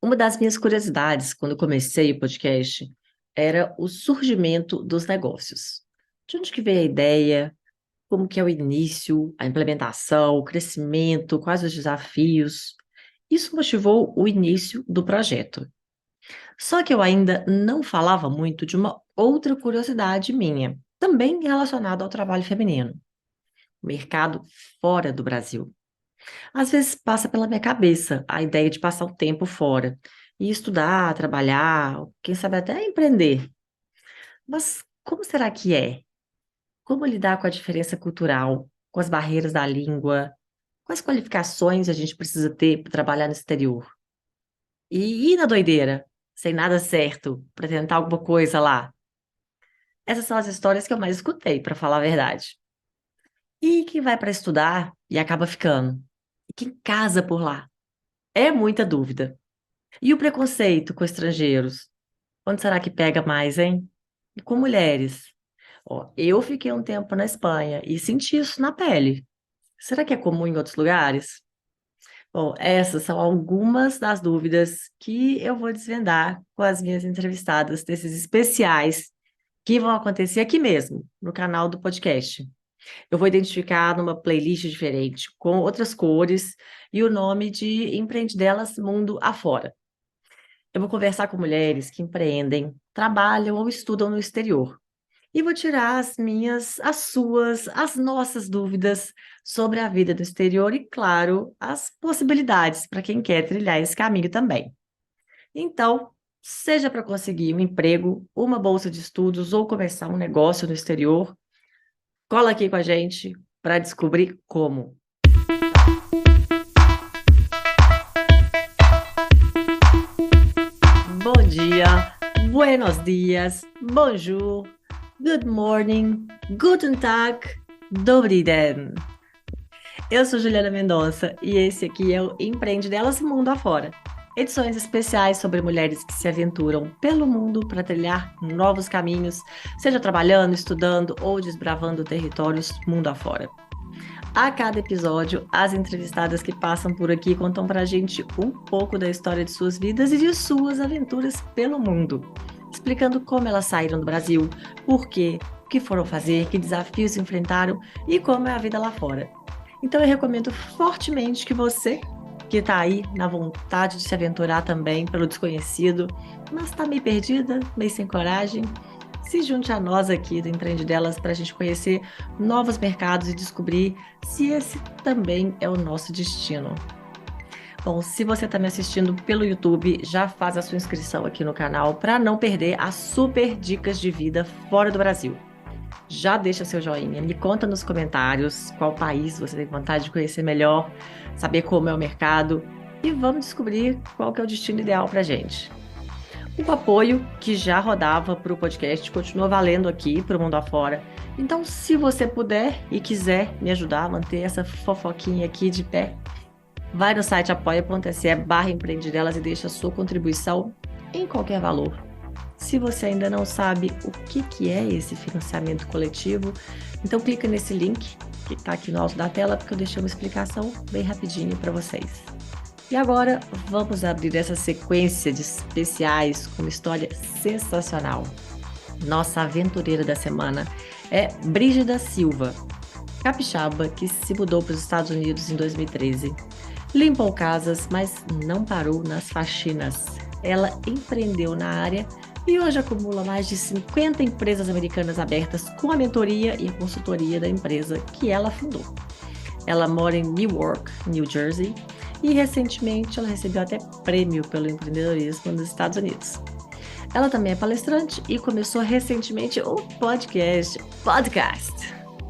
Uma das minhas curiosidades quando comecei o podcast era o surgimento dos negócios. De onde que veio a ideia? Como que é o início, a implementação, o crescimento, quais os desafios? Isso motivou o início do projeto. Só que eu ainda não falava muito de uma outra curiosidade minha, também relacionada ao trabalho feminino, o mercado fora do Brasil. Às vezes passa pela minha cabeça a ideia de passar um tempo fora e estudar, trabalhar, quem sabe até empreender. Mas como será que é? Como lidar com a diferença cultural, com as barreiras da língua? Quais qualificações a gente precisa ter para trabalhar no exterior? E ir na doideira, sem nada certo, para tentar alguma coisa lá? Essas são as histórias que eu mais escutei, para falar a verdade. E quem vai para estudar e acaba ficando? E quem casa por lá? É muita dúvida. E o preconceito com estrangeiros? Onde será que pega mais, hein? E com mulheres? Ó, eu fiquei um tempo na Espanha e senti isso na pele. Será que é comum em outros lugares? Bom, essas são algumas das dúvidas que eu vou desvendar com as minhas entrevistadas desses especiais que vão acontecer aqui mesmo, no canal do podcast. Eu vou identificar numa playlist diferente, com outras cores e o nome de Empreende Delas Mundo Afora. Eu vou conversar com mulheres que empreendem, trabalham ou estudam no exterior. E vou tirar as minhas, as suas, as nossas dúvidas sobre a vida no exterior e, claro, as possibilidades para quem quer trilhar esse caminho também. Então, seja para conseguir um emprego, uma bolsa de estudos ou começar um negócio no exterior, cola aqui com a gente para descobrir como. Bom dia, buenos dias, bonjour, good morning, guten Tag, dobry den. Eu sou Juliana Mendonça e esse aqui é o Empreende Delas Mundo Afora. Edições especiais sobre mulheres que se aventuram pelo mundo para trilhar novos caminhos, seja trabalhando, estudando ou desbravando territórios mundo afora. A cada episódio, as entrevistadas que passam por aqui contam pra gente um pouco da história de suas vidas e de suas aventuras pelo mundo, explicando como elas saíram do Brasil, por quê, o que foram fazer, que desafios enfrentaram e como é a vida lá fora. Então eu recomendo fortemente que você, que está aí na vontade de se aventurar também pelo desconhecido, mas está meio perdida, meio sem coragem, se junte a nós aqui do Empreende Delas para a gente conhecer novos mercados e descobrir se esse também é o nosso destino. Bom, se você está me assistindo pelo YouTube, já faz a sua inscrição aqui no canal para não perder as super dicas de vida fora do Brasil. Já deixa seu joinha, me conta nos comentários qual país você tem vontade de conhecer melhor, saber como é o mercado e vamos descobrir qual que é o destino ideal para gente. O apoio que já rodava para o podcast continua valendo aqui para o mundo afora. Então, se você puder e quiser me ajudar a manter essa fofoquinha aqui de pé, vai no site apoia.se/empreendedelas e deixa a sua contribuição em qualquer valor. Se você ainda não sabe o que é esse financiamento coletivo, então clica nesse link que está aqui no alto da tela, porque eu deixei uma explicação bem rapidinho para vocês. E agora vamos abrir essa sequência de especiais com uma história sensacional. Nossa aventureira da semana é Brígida Silva, capixaba que se mudou para os Estados Unidos em 2013. Limpou casas, mas não parou nas faxinas. Ela empreendeu na área e hoje acumula mais de 50 empresas americanas abertas com a mentoria e a consultoria da empresa que ela fundou. Ela mora em Newark, New Jersey, e recentemente ela recebeu até prêmio pelo empreendedorismo nos Estados Unidos. Ela também é palestrante e começou recentemente um podcast,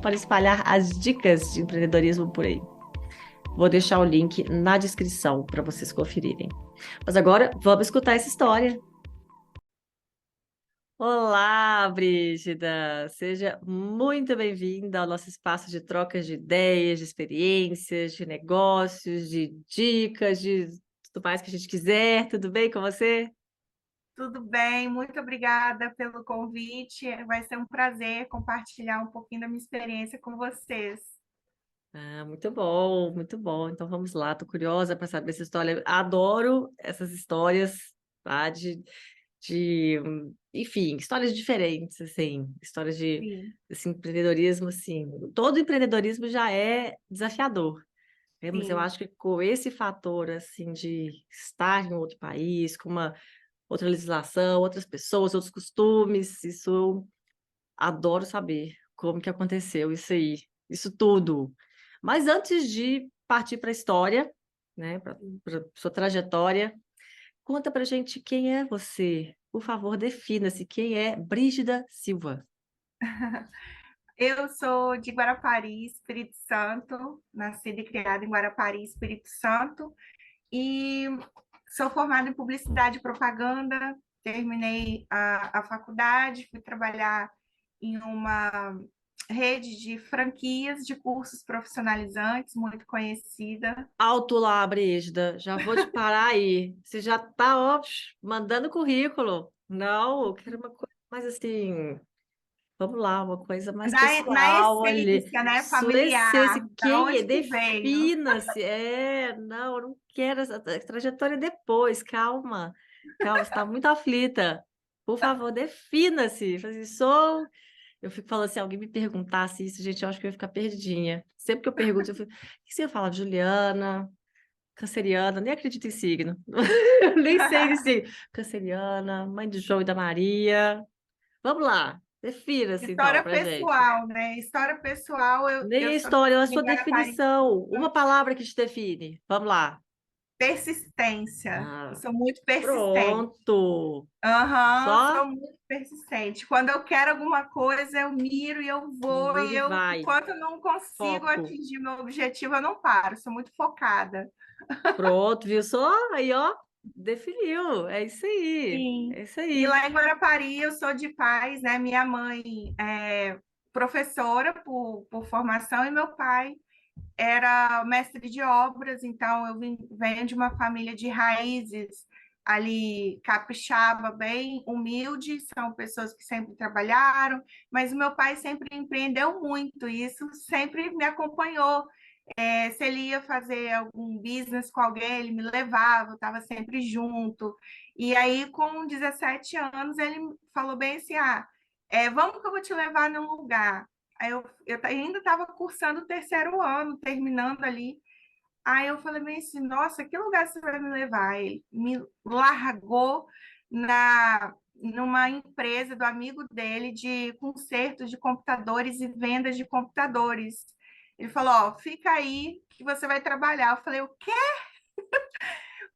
para espalhar as dicas de empreendedorismo por aí. Vou deixar o link na descrição para vocês conferirem. Mas agora vamos escutar essa história. Olá, Brígida! Seja muito bem-vinda ao nosso espaço de trocas de ideias, de experiências, de negócios, de dicas, de tudo mais que a gente quiser. Tudo bem com você? Tudo bem, muito obrigada pelo convite. Vai ser um prazer compartilhar um pouquinho da minha experiência com vocês. Ah, muito bom, muito bom. Então vamos lá, tô curiosa para saber essa história. Adoro essas histórias, tá? Enfim, histórias diferentes, assim, histórias de Sim, esse empreendedorismo, assim. Todo empreendedorismo já é desafiador, né? Mas eu sim. acho que com esse fator, assim, de estar em outro país, com uma outra legislação, outras pessoas, outros costumes, isso eu adoro saber como que aconteceu isso aí, isso tudo. Mas antes de partir para a história, né, para sua trajetória, conta pra gente quem é você. Por favor, defina-se quem é Brígida Silva. Eu sou de Guarapari, Espírito Santo, nascida e criada em Guarapari, Espírito Santo, e sou formada em publicidade e propaganda. Terminei a faculdade, fui trabalhar em uma rede de franquias de cursos profissionalizantes, muito conhecida. Alto lá, Brígida. Já vou te parar aí. Você já tá, ó, mandando currículo. Não, eu quero uma coisa mais assim. Vamos lá, uma coisa mais Na pessoal ali. essência, né, Sua essência, familiar, da quem é? onde que veio. Defina-se. Não, eu não quero essa trajetória depois. Calma, calma, você está muito aflita. Por favor, defina-se. Assim, sou. Eu fico falando assim, alguém me perguntasse isso, gente, eu acho que eu ia ficar perdidinha. Sempre que eu pergunto, eu fico, o que você ia falar? Juliana, canceriana, nem acredito em signo. Eu nem sei de signo. Canceriana, mãe do João e da Maria. Vamos lá, defina-se então História pra gente. pessoal, né? História pessoal, Nem eu a sou história, é a em sua Guarapari. definição. Uma palavra que te define. Vamos lá. Persistência. Eu Ah, sou muito persistente. pronto. Aham, Só sou muito persistente. Quando eu quero alguma coisa, eu miro e eu vou, mira e e eu, vai. enquanto eu não consigo Foco. atingir meu objetivo, eu não paro. Sou muito focada. Pronto, viu só? Aí, ó, definiu. É isso aí. Sim. É isso E aí. lá em Guarapari, eu sou de paz, né? Minha mãe é professora por formação e meu pai era mestre de obras, então venho de uma família de raízes ali capixaba, bem humilde, são pessoas que sempre trabalharam, mas o meu pai sempre empreendeu muito, e isso sempre me acompanhou. Se ele ia fazer algum business com alguém, ele me levava, eu estava sempre junto. E aí, com 17 anos, ele falou bem assim: vamos que eu vou te levar num lugar. Aí eu ainda estava cursando o terceiro ano, terminando ali. Aí eu falei bem assim: nossa, que lugar você vai me levar? Ele me largou numa empresa do amigo dele de consertos de computadores e vendas de computadores. Ele falou: ó, fica aí que você vai trabalhar. Eu falei: o quê?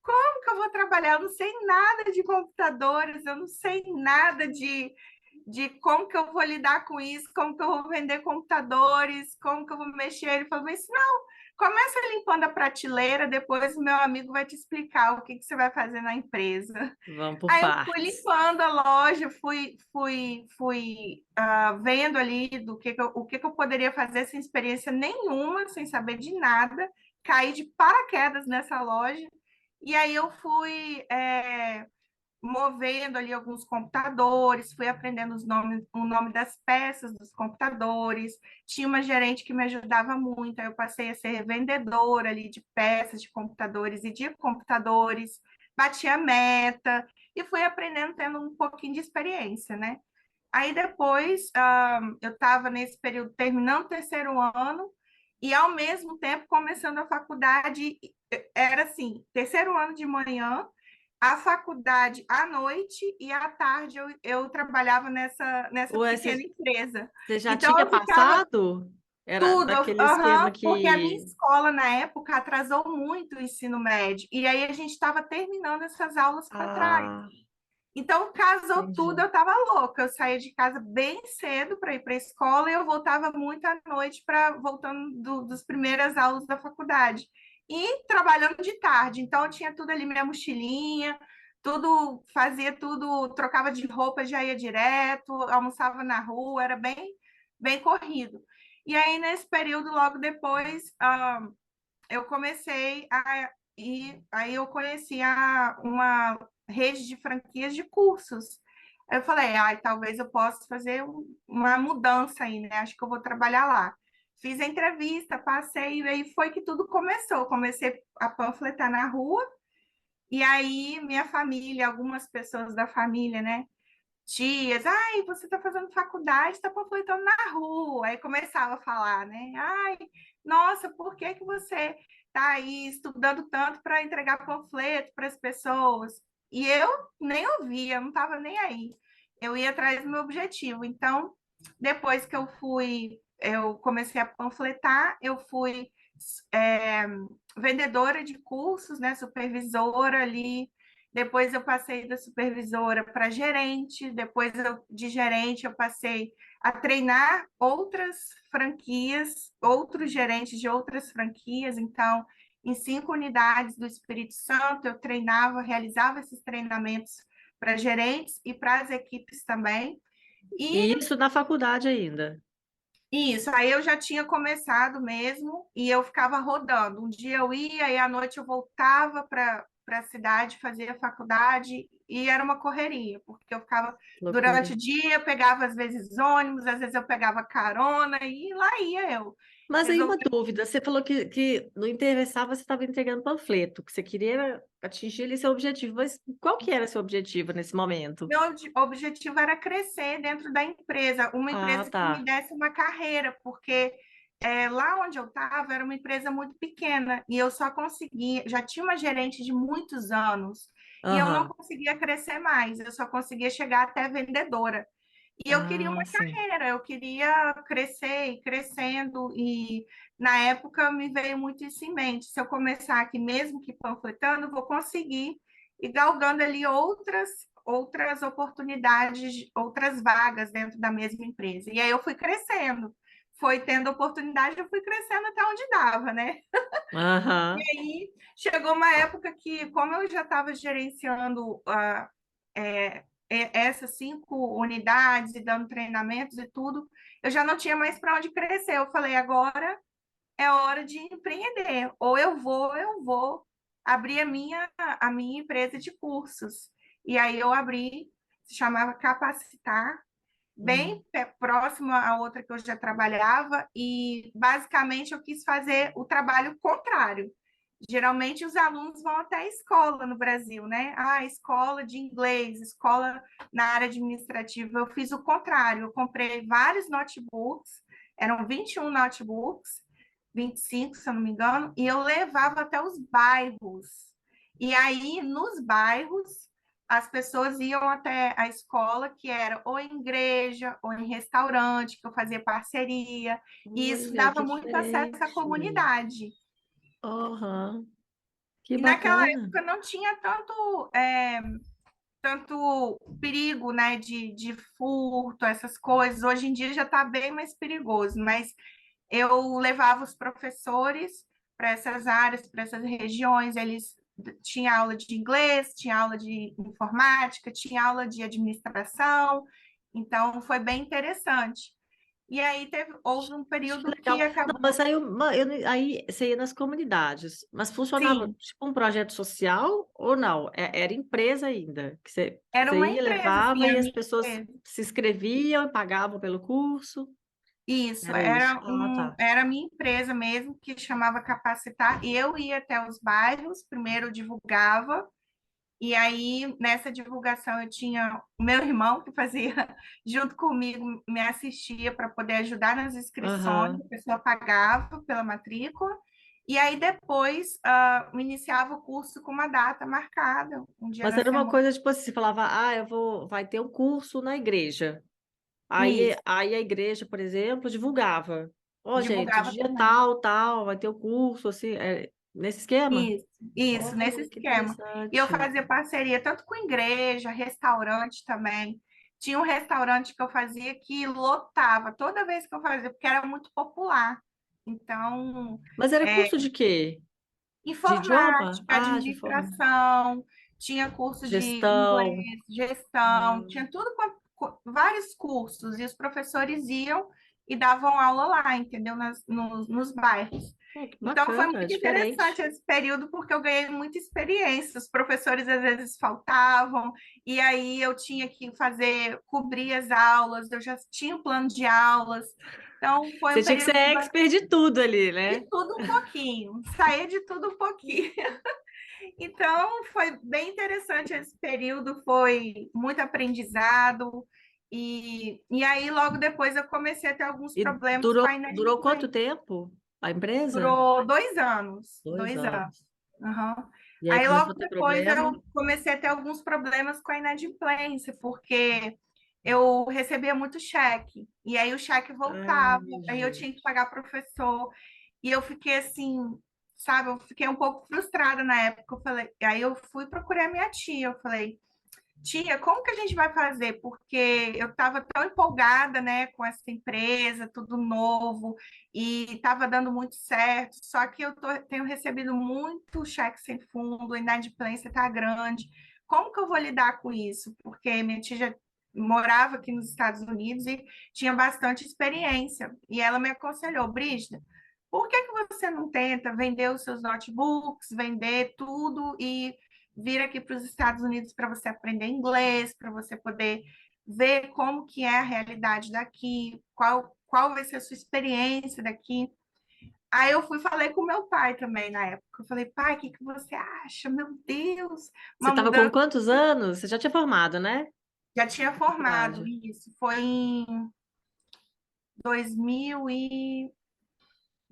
Como que eu vou trabalhar? Eu não sei nada de computadores, eu não sei nada de como que eu vou lidar com isso, como que eu vou vender computadores, como que eu vou mexer. Ele falou assim, não, começa limpando a prateleira, depois o meu amigo vai te explicar o que que você vai fazer na empresa. Vamos por Aí eu fui partes. limpando a loja, fui vendo ali o que que eu poderia fazer sem experiência nenhuma, sem saber de nada, caí de paraquedas nessa loja, e aí eu fui movendo ali alguns computadores, fui aprendendo o nome das peças dos computadores. Tinha uma gerente que me ajudava muito, aí eu passei a ser vendedora ali de peças de computadores e de computadores, batia meta e fui aprendendo, tendo um pouquinho de experiência, né? Aí depois, eu estava nesse período terminando o terceiro ano e ao mesmo tempo começando a faculdade, era assim, terceiro ano de manhã, a faculdade à noite e à tarde eu trabalhava nessa Ué, pequena empresa. você já Então tinha eu ficava passado? Era tudo, daquele esquema aham, porque a minha que. escola na época atrasou muito o ensino médio, e aí a gente estava terminando essas aulas para trás. Ah, Então, casou tudo, entendi. eu estava louca. Eu saía de casa bem cedo para ir para a escola e eu voltava muito à noite para voltando dos primeiras aulas da faculdade. E trabalhando de tarde. Então, eu tinha tudo ali, minha mochilinha, tudo, fazia tudo, trocava de roupa, já ia direto, almoçava na rua, era bem corrido. E aí, nesse período, logo depois, eu comecei a e aí eu conheci uma rede de franquias de cursos. Aí eu falei, talvez eu possa fazer uma mudança aí, né? Acho que eu vou trabalhar lá. fiz a entrevista, passei, e aí foi que tudo começou. Comecei a panfletar na rua, e aí minha família, algumas pessoas da família, né? Tias, ai, você está fazendo faculdade, está panfletando na rua. Aí começava a falar, né? Ai, nossa, por que que você está aí estudando tanto para entregar panfleto para as pessoas? E eu nem ouvia, não estava nem aí. Eu ia atrás do meu objetivo. Então, depois que eu comecei a panfletar, eu fui é, vendedora de cursos, né? Supervisora ali. Depois eu passei da supervisora para gerente, de gerente eu passei a treinar outras franquias, outros gerentes de outras franquias. Então, em 5 unidades do Espírito Santo, eu treinava, realizava esses treinamentos para gerentes e para as equipes também. E E isso na faculdade ainda. isso, aí eu já tinha começado mesmo e eu ficava rodando. Um dia eu ia e à noite eu voltava para a cidade, fazia faculdade e era uma correria, porque eu ficava Loucura. durante o dia, eu pegava às vezes ônibus, às vezes eu pegava carona e lá ia eu. Mas aí uma Resolvi dúvida, você falou que no Interversar você estava entregando panfleto, que você queria atingir ali seu objetivo, mas qual que era seu objetivo nesse momento? Meu objetivo era crescer dentro da empresa, uma Ah, empresa que me tá. desse uma carreira, porque lá onde eu estava era uma empresa muito pequena e eu só conseguia, já tinha uma gerente de muitos anos e eu não Aham. conseguia crescer mais, eu só conseguia chegar até vendedora. E eu queria Ah, uma sim. carreira, eu queria crescer e crescendo, e na época me veio muito isso em mente. Se eu começar aqui mesmo que panfletando, eu vou conseguir ir galgando ali outras oportunidades, outras vagas dentro da mesma empresa. E aí eu fui crescendo, foi tendo oportunidade, eu fui crescendo até onde dava, né? Aham. E chegou uma época que, como eu já estava gerenciando essas 5 unidades e dando treinamentos e tudo, eu já não tinha mais para onde crescer. Eu falei, agora é hora de empreender. Ou eu vou abrir a minha empresa de cursos. E aí eu abri, se chamava Capacitar, bem Hum. próximo à outra que eu já trabalhava, e basicamente eu quis fazer o trabalho contrário. Geralmente os alunos vão até a escola no Brasil, né? Ah, escola de inglês, escola na área administrativa. Eu fiz o contrário, eu comprei vários notebooks, eram 21 notebooks, 25, se eu não me engano, e eu levava até os bairros. E aí, nos bairros, as pessoas iam até a escola, que era ou em igreja ou em restaurante, que eu fazia parceria, e isso Olha, dava que muito acesso à diferente. comunidade. Aham. Que E naquela bacana. época não tinha tanto perigo, né, de furto, essas coisas. Hoje em dia já está bem mais perigoso, mas eu levava os professores para essas áreas, para essas regiões, eles tinha aula de inglês, tinha aula de informática, tinha aula de administração, então foi bem interessante. E aí houve um Que período legal. que Não, acabou, mas aí, aí você ia nas comunidades, mas funcionava sim, tipo um projeto social ou não? Era empresa ainda, que era você uma ia, empresa, assim, levava a e as minha pessoas empresa. se inscreviam e pagavam pelo curso. Isso, Era isso. Ah, tá. era a minha empresa mesmo que chamava Capacitar, e eu ia até os bairros, primeiro divulgava, e aí nessa divulgação eu tinha o meu irmão que fazia junto comigo, me assistia para poder ajudar nas inscrições, a Aham. pessoa pagava pela matrícula, e aí depois iniciava o curso com uma data marcada, um dia Mas na era uma semana. coisa tipo assim, você falava, vai ter um curso na igreja. Aí, Isso, aí a igreja, por exemplo, divulgava. Ó, gente, divulgava dia também. tal, tal, vai ter o curso, assim, nesse esquema? Isso, nesse Olha, que esquema. E eu interessante. fazia parceria tanto com igreja, restaurante também. Tinha um restaurante que eu fazia que lotava toda vez que eu fazia, porque era muito popular. Então, Mas era é, curso de quê? De idioma? informática, Ah, de forma. administração, tinha curso de inglês, Gestão. gestão, Ah, tinha tudo, vários cursos, e os professores iam. e davam aula lá, entendeu? Nos bairros. Pô, que Então, foi bacana, muito interessante diferente. esse período, porque eu ganhei muita experiência. Os professores às vezes faltavam, e aí eu tinha que cobrir as aulas, eu já tinha um plano de aulas. Então, foi Você um tinha que ser período expert de tudo ali, de né? tudo um pouquinho, sair de tudo um pouquinho. Então, foi bem interessante esse período, foi muito aprendizado. E aí, logo depois, eu comecei a ter alguns E problemas com durou, a durou quanto inadimplência. tempo a empresa? Durou 2 anos, 2 anos. 2 anos. Aham. E aí Aí, começou logo a ter depois, problema? eu comecei a ter alguns problemas com a inadimplência, porque eu recebia muito cheque, e aí o cheque voltava, Ai, aí eu tinha que gente. pagar professor, e eu fiquei assim, sabe, eu fiquei um pouco frustrada na época. Eu falei, aí eu fui procurar minha tia, eu falei, tia, como que a gente vai fazer? Porque eu estava tão empolgada, né, com essa empresa, tudo novo, e estava dando muito certo, só que tenho recebido muito cheque sem fundo, a inadimplência está grande. Como que eu vou lidar com isso? Porque minha tia já morava aqui nos Estados Unidos e tinha bastante experiência, e ela me aconselhou, Brígida, por que que você não tenta vender os seus notebooks, vender tudo e vir aqui para os Estados Unidos para você aprender inglês, para você poder ver como que é a realidade daqui, qual vai ser a sua experiência daqui. Aí eu fui falei com meu pai também na época. Eu falei, pai, o que que você acha? Meu Deus, Você uma estava com mudança. quantos anos? Você já tinha formado, né? Já tinha formado Faculdade. isso. Foi em 2000 e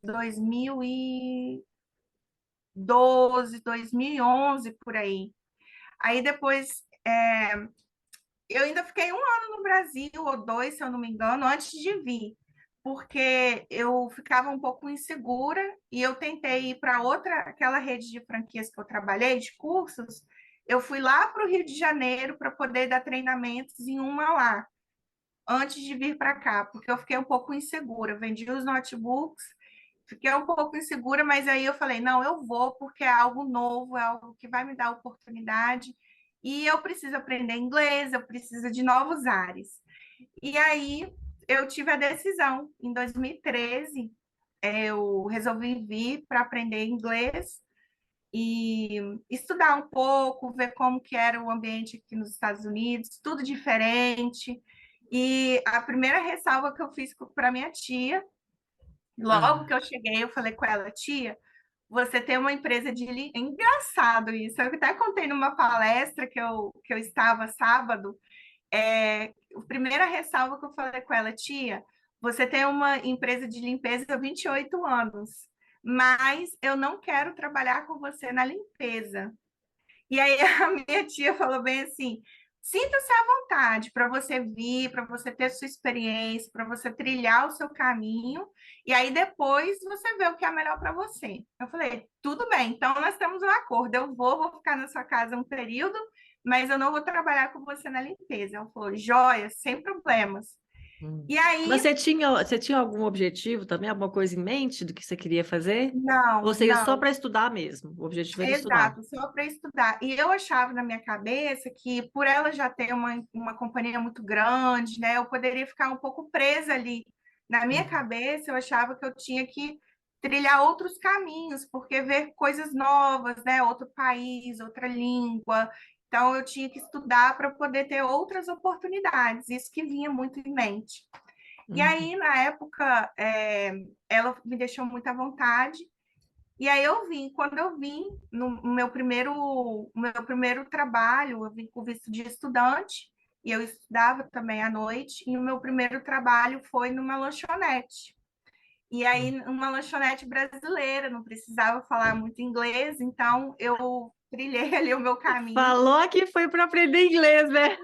2012, 2011 por aí. Aí depois eu ainda fiquei um ano no Brasil, ou dois, se eu não me engano, antes de vir, porque eu ficava um pouco insegura e eu tentei ir para outra, aquela rede de franquias que eu trabalhei, de cursos. Eu fui lá para o Rio de Janeiro para poder dar treinamentos em uma lá, antes de vir para cá, porque eu fiquei um pouco insegura. Vendi os notebooks, fiquei um pouco insegura, mas aí eu falei: não, eu vou, porque é algo novo, é algo que vai me dar oportunidade. E eu preciso aprender inglês, eu preciso de novos ares. E aí eu tive a decisão, em 2013, eu resolvi vir para aprender inglês e estudar um pouco, ver como que era o ambiente aqui nos Estados Unidos, tudo diferente. E a primeira ressalva que eu fiz para minha tia, logo que Ah, eu cheguei, eu falei com ela, tia, você tem uma empresa de... É engraçado isso, eu até contei numa palestra que eu estava sábado, a primeira ressalva que eu falei com ela, tia, você tem uma empresa de limpeza há 28 anos, mas eu não quero trabalhar com você na limpeza. E aí a minha tia falou bem assim: sinta-se à vontade para você vir, para você ter sua experiência, para você trilhar o seu caminho, e aí depois você vê o que é melhor para você. Eu falei: tudo bem, então nós temos um acordo, vou ficar na sua casa um período, mas eu não vou trabalhar com você na limpeza. Ela falou: joia, sem problemas. hum. E Mas aí, você tinha algum objetivo também, alguma coisa em mente do que você queria fazer? Ou não, você ia só não. para estudar mesmo? O objetivo era estudar. Exato, só para estudar. E eu achava na minha cabeça que, por ela já ter uma companhia muito grande, né, eu poderia ficar um pouco presa ali. Na minha Uhum. cabeça, eu achava que eu tinha que trilhar outros caminhos, porque ver coisas novas, né, outro país, outra língua. Então, eu tinha que estudar para poder ter outras oportunidades. Isso que vinha muito em mente. E Uhum. aí, na época, ela me deixou muito à vontade. E aí eu vim, quando eu vim no meu primeiro trabalho, eu vim com visto de estudante, e eu estudava também à noite, e o meu primeiro trabalho foi numa lanchonete. E aí, uma lanchonete brasileira, não precisava falar muito inglês, então eu trilhei ali o meu caminho. Falou que foi para aprender inglês, né?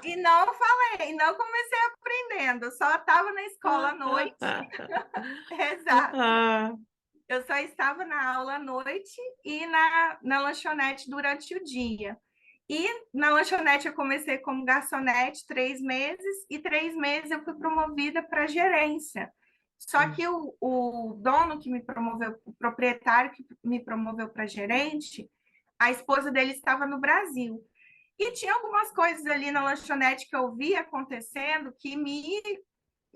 E não falei, não comecei aprendendo, só estava na escola à noite, exato. Ah, Eu só estava na aula à noite e na lanchonete durante o dia. E na lanchonete eu comecei como garçonete 3 meses, e 3 meses eu fui promovida para gerência. Só hum, que o dono que me promoveu, o proprietário que me promoveu para gerente, a esposa dele estava no Brasil. E tinha algumas coisas ali na lanchonete que eu vi acontecendo que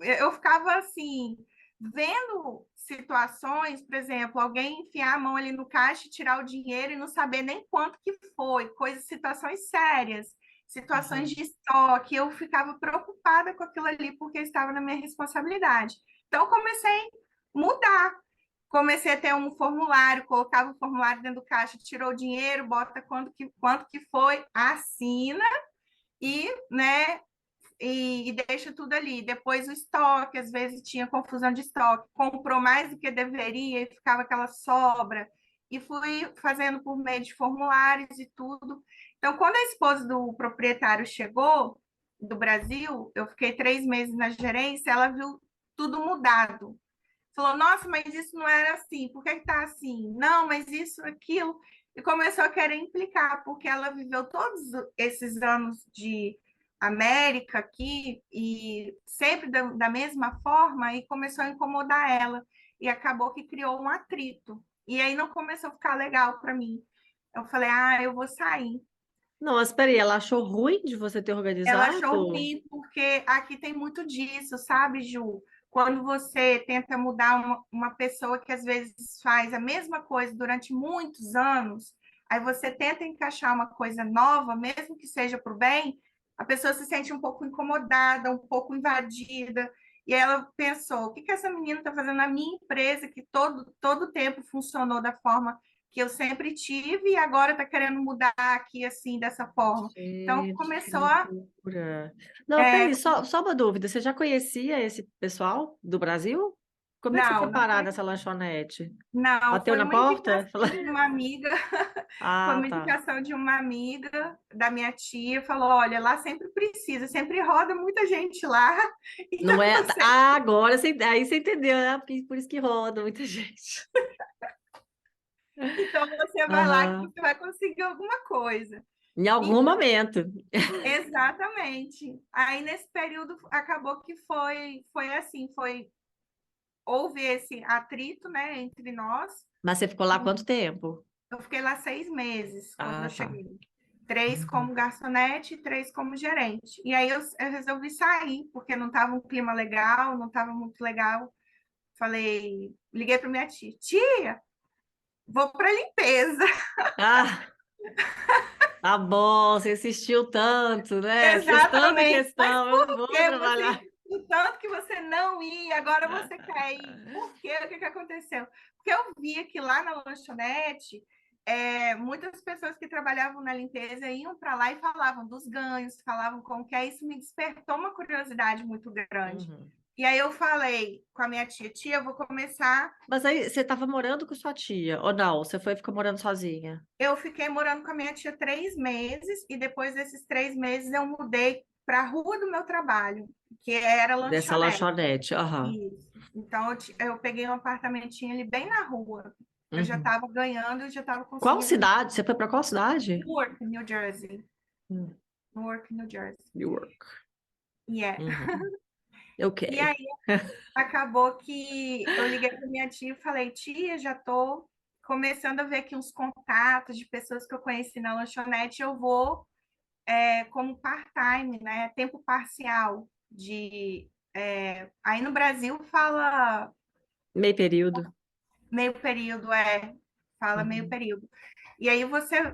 eu ficava assim, vendo situações, por exemplo, alguém enfiar a mão ali no caixa e tirar o dinheiro e não saber nem quanto que foi, coisas, situações sérias, situações Aham. de estoque, eu ficava preocupada com aquilo ali porque estava na minha responsabilidade. Então, eu comecei a mudar. Comecei a ter um formulário, colocava o formulário dentro do caixa, tirou o dinheiro, bota quanto que foi, assina e, né, e deixa tudo ali. Depois o estoque, às vezes tinha confusão de estoque, comprou mais do que deveria e ficava aquela sobra. E fui fazendo por meio de formulários e tudo. Então, quando a esposa do proprietário chegou do Brasil, eu fiquei 3 meses na gerência, ela viu tudo mudado. Falou, nossa, mas isso não era assim, por que está assim? Não, mas isso, aquilo. E começou a querer implicar, porque ela viveu todos esses anos de América aqui e sempre da mesma forma e começou a incomodar ela e acabou que criou um atrito. E aí não começou a ficar legal para mim. Eu falei, ah, eu vou sair. Nossa, peraí, ela achou ruim de você ter Ela achou organizado? ruim porque aqui tem muito disso, sabe, Ju? Quando você tenta mudar uma pessoa que às vezes faz a mesma coisa durante muitos anos, aí você tenta encaixar uma coisa nova, mesmo que seja para o bem, a pessoa se sente um pouco incomodada, um pouco invadida. E ela pensou: o que que essa menina está fazendo na minha empresa, que todo o tempo funcionou da forma que eu sempre tive, e agora está querendo mudar aqui assim, dessa forma. Então Gente, que começou a loucura. Não, é, peraí, só uma dúvida. Você já conhecia esse pessoal do Brasil? Como é que você foi não parar foi, nessa lanchonete? não, Bateu foi na uma porta? indicação de uma amiga, foi Ah, uma tá. indicação de uma amiga da minha tia, falou, olha, lá sempre precisa, sempre roda muita gente lá, Não então é. você, Ah, agora aí você entendeu, né? Porque por isso que roda muita gente. então você vai lá que Aham. você vai conseguir alguma coisa. Em algum Então, momento. exatamente. Aí nesse período acabou que foi assim, houve esse atrito, né, entre nós. Mas você ficou lá quanto tempo? Eu fiquei lá 6 meses quando eu Ah, tá. cheguei. Três Uhum. como garçonete e 3 como gerente. E aí eu resolvi sair, porque não estava um clima legal, não estava muito legal. Falei, liguei para minha tia, tia, vou para limpeza. Ah, tá bom, você insistiu tanto, né? Fez tanta Exatamente. Mas questão, eu por vou que trabalhar. você, o tanto que você não ia, agora você quer ir? Por quê? O que que aconteceu? Porque eu via que lá na lanchonete, muitas pessoas que trabalhavam na limpeza iam para lá e falavam dos ganhos, falavam como que é. Isso me despertou uma curiosidade muito grande. Uhum. E aí eu falei com a minha tia, tia, eu vou começar. Mas aí você estava morando com sua tia, ou não? Você foi ficar morando sozinha? Eu fiquei morando com a minha tia 3 meses e depois desses 3 meses eu mudei para a rua do meu trabalho, que era Dessa lanchonete. lanchonete, aham. Isso. Então, eu peguei um apartamentinho ali bem na rua. Eu já Uhum. estava ganhando, eu já estava Qual conseguindo. cidade? Você foi para qual cidade? Newark, New Jersey. Hum, Newark, New Jersey. Newark. Yeah. Uhum. E Ok. aí, acabou que eu liguei para minha tia e falei, tia, já estou começando a ver aqui uns contatos de pessoas que eu conheci na lanchonete, eu vou como part-time, né? Tempo parcial aí no Brasil fala Meio período. meio período, fala meio Uhum. período. E aí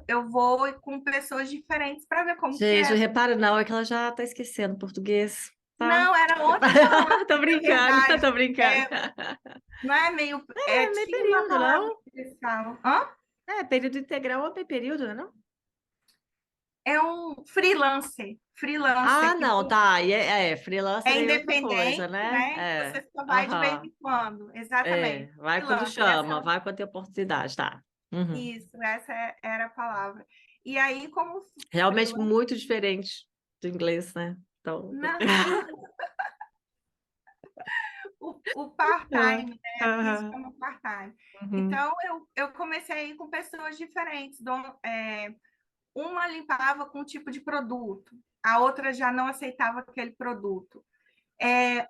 eu vou com pessoas diferentes para ver como que Gente, é. repara não, é que ela já tá esquecendo português, tá? Não, era outra palavra, Tô na brincando, verdade. tô brincando. É, não é meio. É meio Tinha uma período, palavra não? que eles falam. Hã? É, período integral é meio período, não? É um freelancer. Freelancer, Ah, que não, tá. é Freelancer é outra coisa, independente, né? né? É, Você só vai de vez aham. em quando. Exatamente. Vai quando Freelancer. chama, vai quando tem oportunidade, tá? Uhum. Isso, essa era a palavra. E aí, como Realmente freelancer. muito diferente do inglês, né? Então. Não, o part-time, né? Aqui se Aham. chama part-time. Uhum. Então, eu comecei a ir com pessoas diferentes. Uma limpava com um tipo de produto, a outra já não aceitava aquele produto.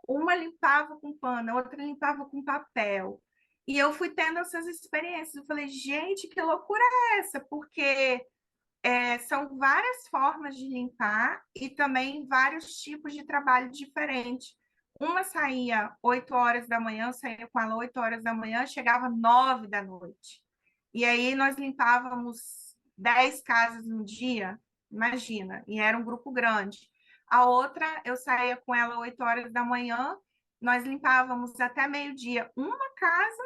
Uma limpava com pano, a outra limpava com papel. E eu fui tendo essas experiências. Eu falei, gente, que loucura é essa? Porque são várias formas de limpar e também vários tipos de trabalho diferentes. Uma saía 8 horas da manhã, eu saía com ela 8 horas da manhã, chegava 9 da noite. E aí nós limpávamos 10 casas no dia, imagina, e era um grupo grande. A outra, eu saía com ela 8 horas da manhã, nós limpávamos até meio-dia uma casa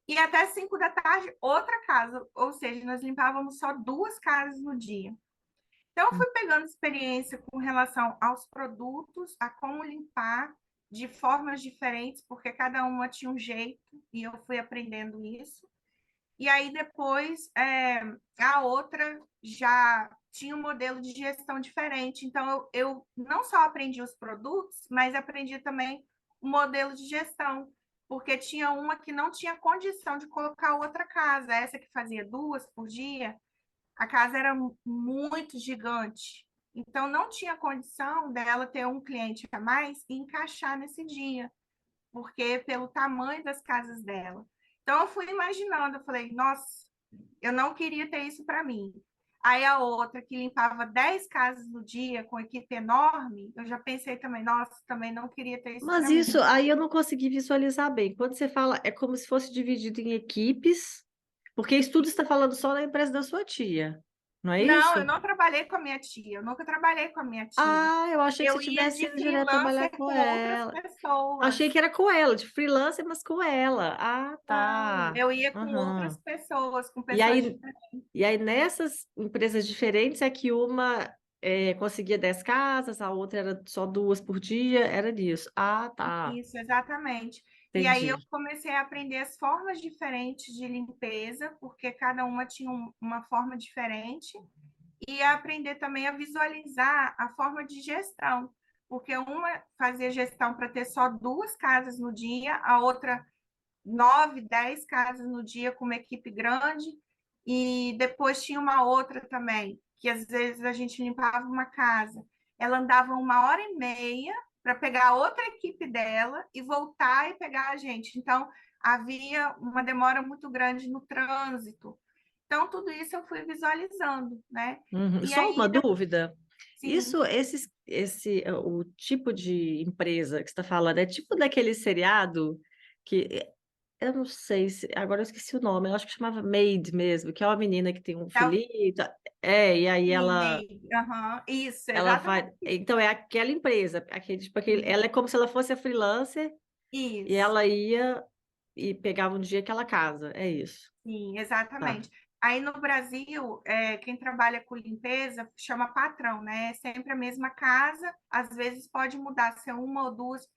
e até 5 da tarde outra casa, ou seja, nós limpávamos só duas casas no dia. Então, eu fui pegando experiência com relação aos produtos, a como limpar de formas diferentes, porque cada uma tinha um jeito, e eu fui aprendendo isso. E aí, depois, a outra já tinha um modelo de gestão diferente. Então, eu não só aprendi os produtos, mas aprendi também o modelo de gestão, porque tinha uma que não tinha condição de colocar outra casa, essa que fazia duas por dia, a casa era muito gigante. Então, não tinha condição dela ter um cliente a mais e encaixar nesse dia, porque pelo tamanho das casas dela. Então, eu fui imaginando, eu falei, nossa, eu não queria ter isso para mim. Aí a outra que limpava 10 casas no dia com equipe enorme, eu já pensei também, nossa, também não queria ter isso Mas para mim. isso aí eu não consegui visualizar bem. Quando você fala, é como se fosse dividido em equipes, porque isso tudo está falando só da empresa da sua tia, não é Não, eu isso? não trabalhei com a minha tia, eu nunca trabalhei com a minha tia. Ah, eu achei que você Eu ia tivesse de ido direto trabalhar freelancer com com outras ela. pessoas. Achei que era com ela, de freelancer, mas com ela. Ah, Não, tá. eu ia com outras Aham. pessoas, com E pessoas aí, diferentes. e aí, nessas empresas diferentes, é que uma conseguia 10 casas, a outra era só duas por dia, era disso. Ah, tá. Isso, exatamente. E aí eu Entendi. comecei a aprender as formas diferentes de limpeza, porque cada uma tinha uma forma diferente, e a aprender também a visualizar a forma de gestão, porque uma fazia gestão para ter só duas casas no dia, a outra 9, 10 casas no dia com uma equipe grande, e depois tinha uma outra também, que às vezes a gente limpava uma casa, ela andava 1 hora e meia para pegar outra equipe dela e voltar e pegar a gente. Então, havia uma demora muito grande no trânsito. Então, tudo isso eu fui visualizando, né? Uhum. E Só uma aí, dúvida. sim, O tipo de empresa que você está falando, é tipo daquele seriado que eu não sei se agora eu esqueci o nome, eu acho que chamava Maid mesmo, que é uma menina que tem um tá, filhinho, e aí ela sim, aham, isso, ela exatamente vai, então é aquela empresa, aquele tipo aquele, ela é isso. como se ela fosse a freelancer e ela Isso. ia e pegava um dia aquela casa, é isso. Sim, Tá. exatamente. Aí no Brasil, quem trabalha com limpeza chama patrão, né? É sempre a mesma casa, às vezes pode mudar, ser uma ou duas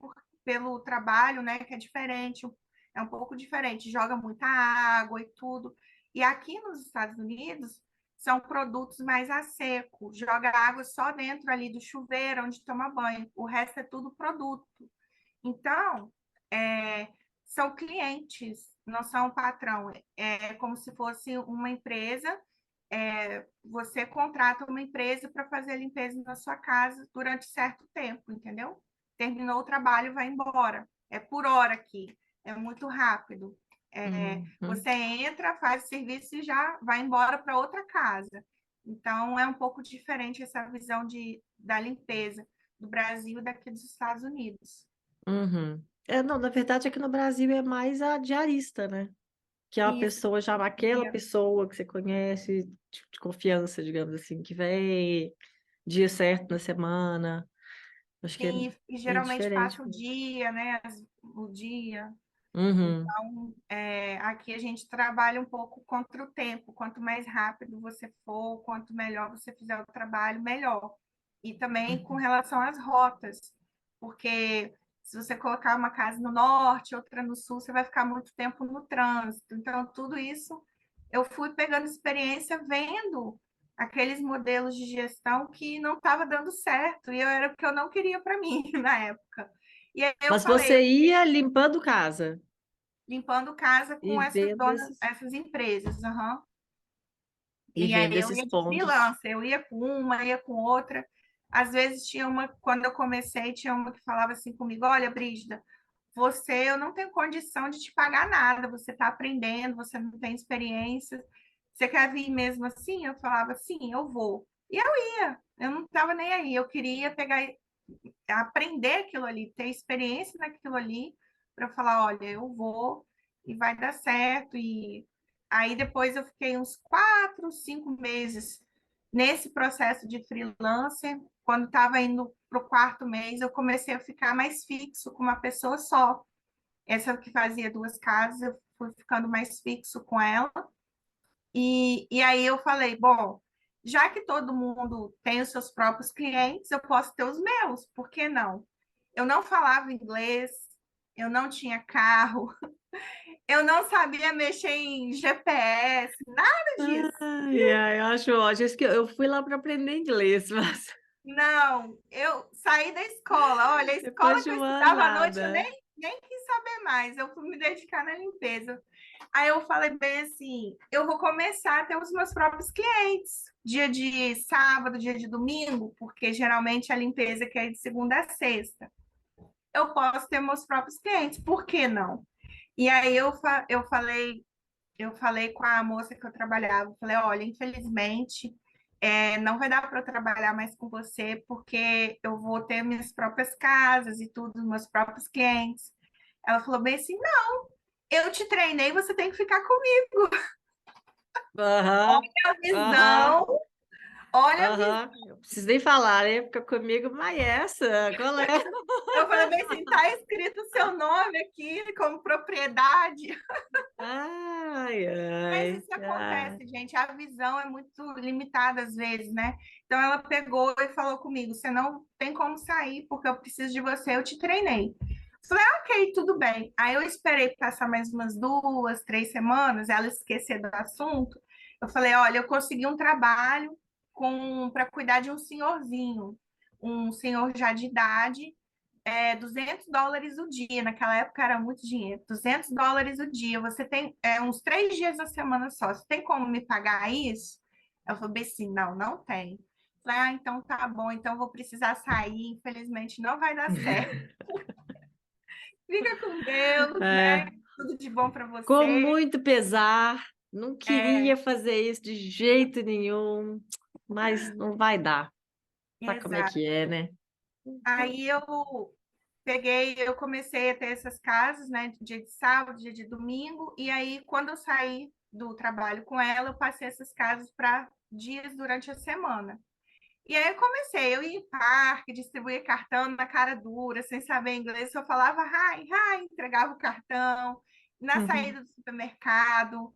pelo trabalho, né? Que é diferente, é um pouco diferente, joga muita água e tudo. E aqui nos Estados Unidos, são produtos mais a seco, joga água só dentro ali do chuveiro, onde toma banho, o resto é tudo produto. Então, são clientes, não são patrão. É como se fosse uma empresa. Você contrata uma empresa para fazer a limpeza na sua casa durante certo tempo, entendeu? Terminou o trabalho, vai embora. É por hora aqui, é muito rápido. Uhum. Você entra, faz o serviço e já vai embora para outra casa. Então, é um pouco diferente essa visão da limpeza do Brasil e daqui dos Estados Unidos. Uhum. Não, na verdade aqui no Brasil é mais a diarista, né? Que é uma Isso. pessoa, já aquela pessoa que você conhece, de confiança, digamos assim, que vem dia certo na semana. Acho que é Sim, e bem geralmente diferente passa o mesmo. dia, né? O dia. Uhum, Então, aqui a gente trabalha um pouco contra o tempo. Quanto mais rápido você for, quanto melhor você fizer o trabalho, melhor. E também com uhum, relação às rotas, porque se você colocar uma casa no norte, outra no sul, você vai ficar muito tempo no trânsito. Então, tudo isso eu fui pegando experiência vendo aqueles modelos de gestão que não estava dando certo, e era o que eu não queria para mim na época. E aí eu mas falei, você ia limpando casa limpando casa e com essas vendo donas, esses essas empresas. Aham. e E vendo aí eu esses ia de pontos. freelancer, eu ia com uma, ia com outra. Às vezes tinha uma, quando eu comecei, tinha uma que falava assim comigo: Olha, Brígida, eu não tenho condição de te pagar nada, você está aprendendo, você não tem experiência, você quer vir mesmo assim? Eu falava: Sim, eu vou. E eu ia, eu não estava nem aí, eu queria pegar aprender aquilo ali, ter experiência naquilo ali, para eu falar, olha, eu vou e vai dar certo. E aí depois eu fiquei uns 4, 5 meses nesse processo de freelancer. Quando estava indo para o quarto mês, eu comecei a ficar mais fixo com uma pessoa só. Essa que fazia 2 casas, eu fui ficando mais fixo com ela. E aí eu falei, bom, já que todo mundo tem os seus próprios clientes, eu posso ter os meus, por que não? Eu não falava inglês, eu não tinha carro, eu não sabia mexer em GPS, nada disso. Ai, ai, eu acho ótimo. Isso que eu fui lá para aprender inglês, mas Não, eu saí da escola. Olha, a escola depois que de eu um ano, estudava à noite, eu nada. nem quis saber mais. Eu fui me dedicar na limpeza. Aí eu falei bem assim, eu vou começar a ter os meus próprios clientes. Dia de sábado, dia de domingo, porque geralmente a limpeza que é de segunda a sexta. Eu posso ter meus próprios clientes, por que não? E aí eu falei com a moça que eu trabalhava, eu falei, olha, infelizmente, não vai dar para eu trabalhar mais com você, porque eu vou ter minhas próprias casas e tudo, meus próprios clientes. Ela falou bem assim, não, eu te treinei, você tem que ficar comigo. Aham, Olha a aham, visão, olha a visão. aham. Eu preciso nem falar, né? Fica comigo, mas essa, qual é? Eu falei bem assim, tá escrito o seu nome aqui como propriedade. Ai, Mas ai, isso ai. acontece, gente. A visão é muito limitada às vezes, né? Então ela pegou e falou comigo: você não tem como sair porque eu preciso de você, eu te treinei. Eu falei, ok, tudo bem. Aí eu esperei passar mais umas 2, 3 semanas, ela esquecer do assunto. Eu falei, olha, eu consegui um trabalho para cuidar de um senhorzinho, um senhor já de idade, US$ 200 o dia. Naquela época era muito dinheiro. US$ 200 o dia. Você tem uns 3 dias na semana só. Você tem como me pagar isso? Eu falei assim, não, não tem. Falei, ah, então tá bom, então vou precisar sair. Infelizmente não vai dar certo. Fica com Deus, né? É, Tudo de bom para com você. muito pesar, não É, queria fazer isso de jeito nenhum, mas não vai dar. Sabe como é exato. que é, né? Aí eu comecei a ter essas casas, né? Dia de sábado, dia de domingo, e aí quando eu saí do trabalho com ela, eu passei essas casas para dias durante a semana. E aí eu comecei, eu ia em parque, distribuía cartão na cara dura, sem saber inglês, só falava hi, hi, entregava o cartão, na Uhum. saída do supermercado,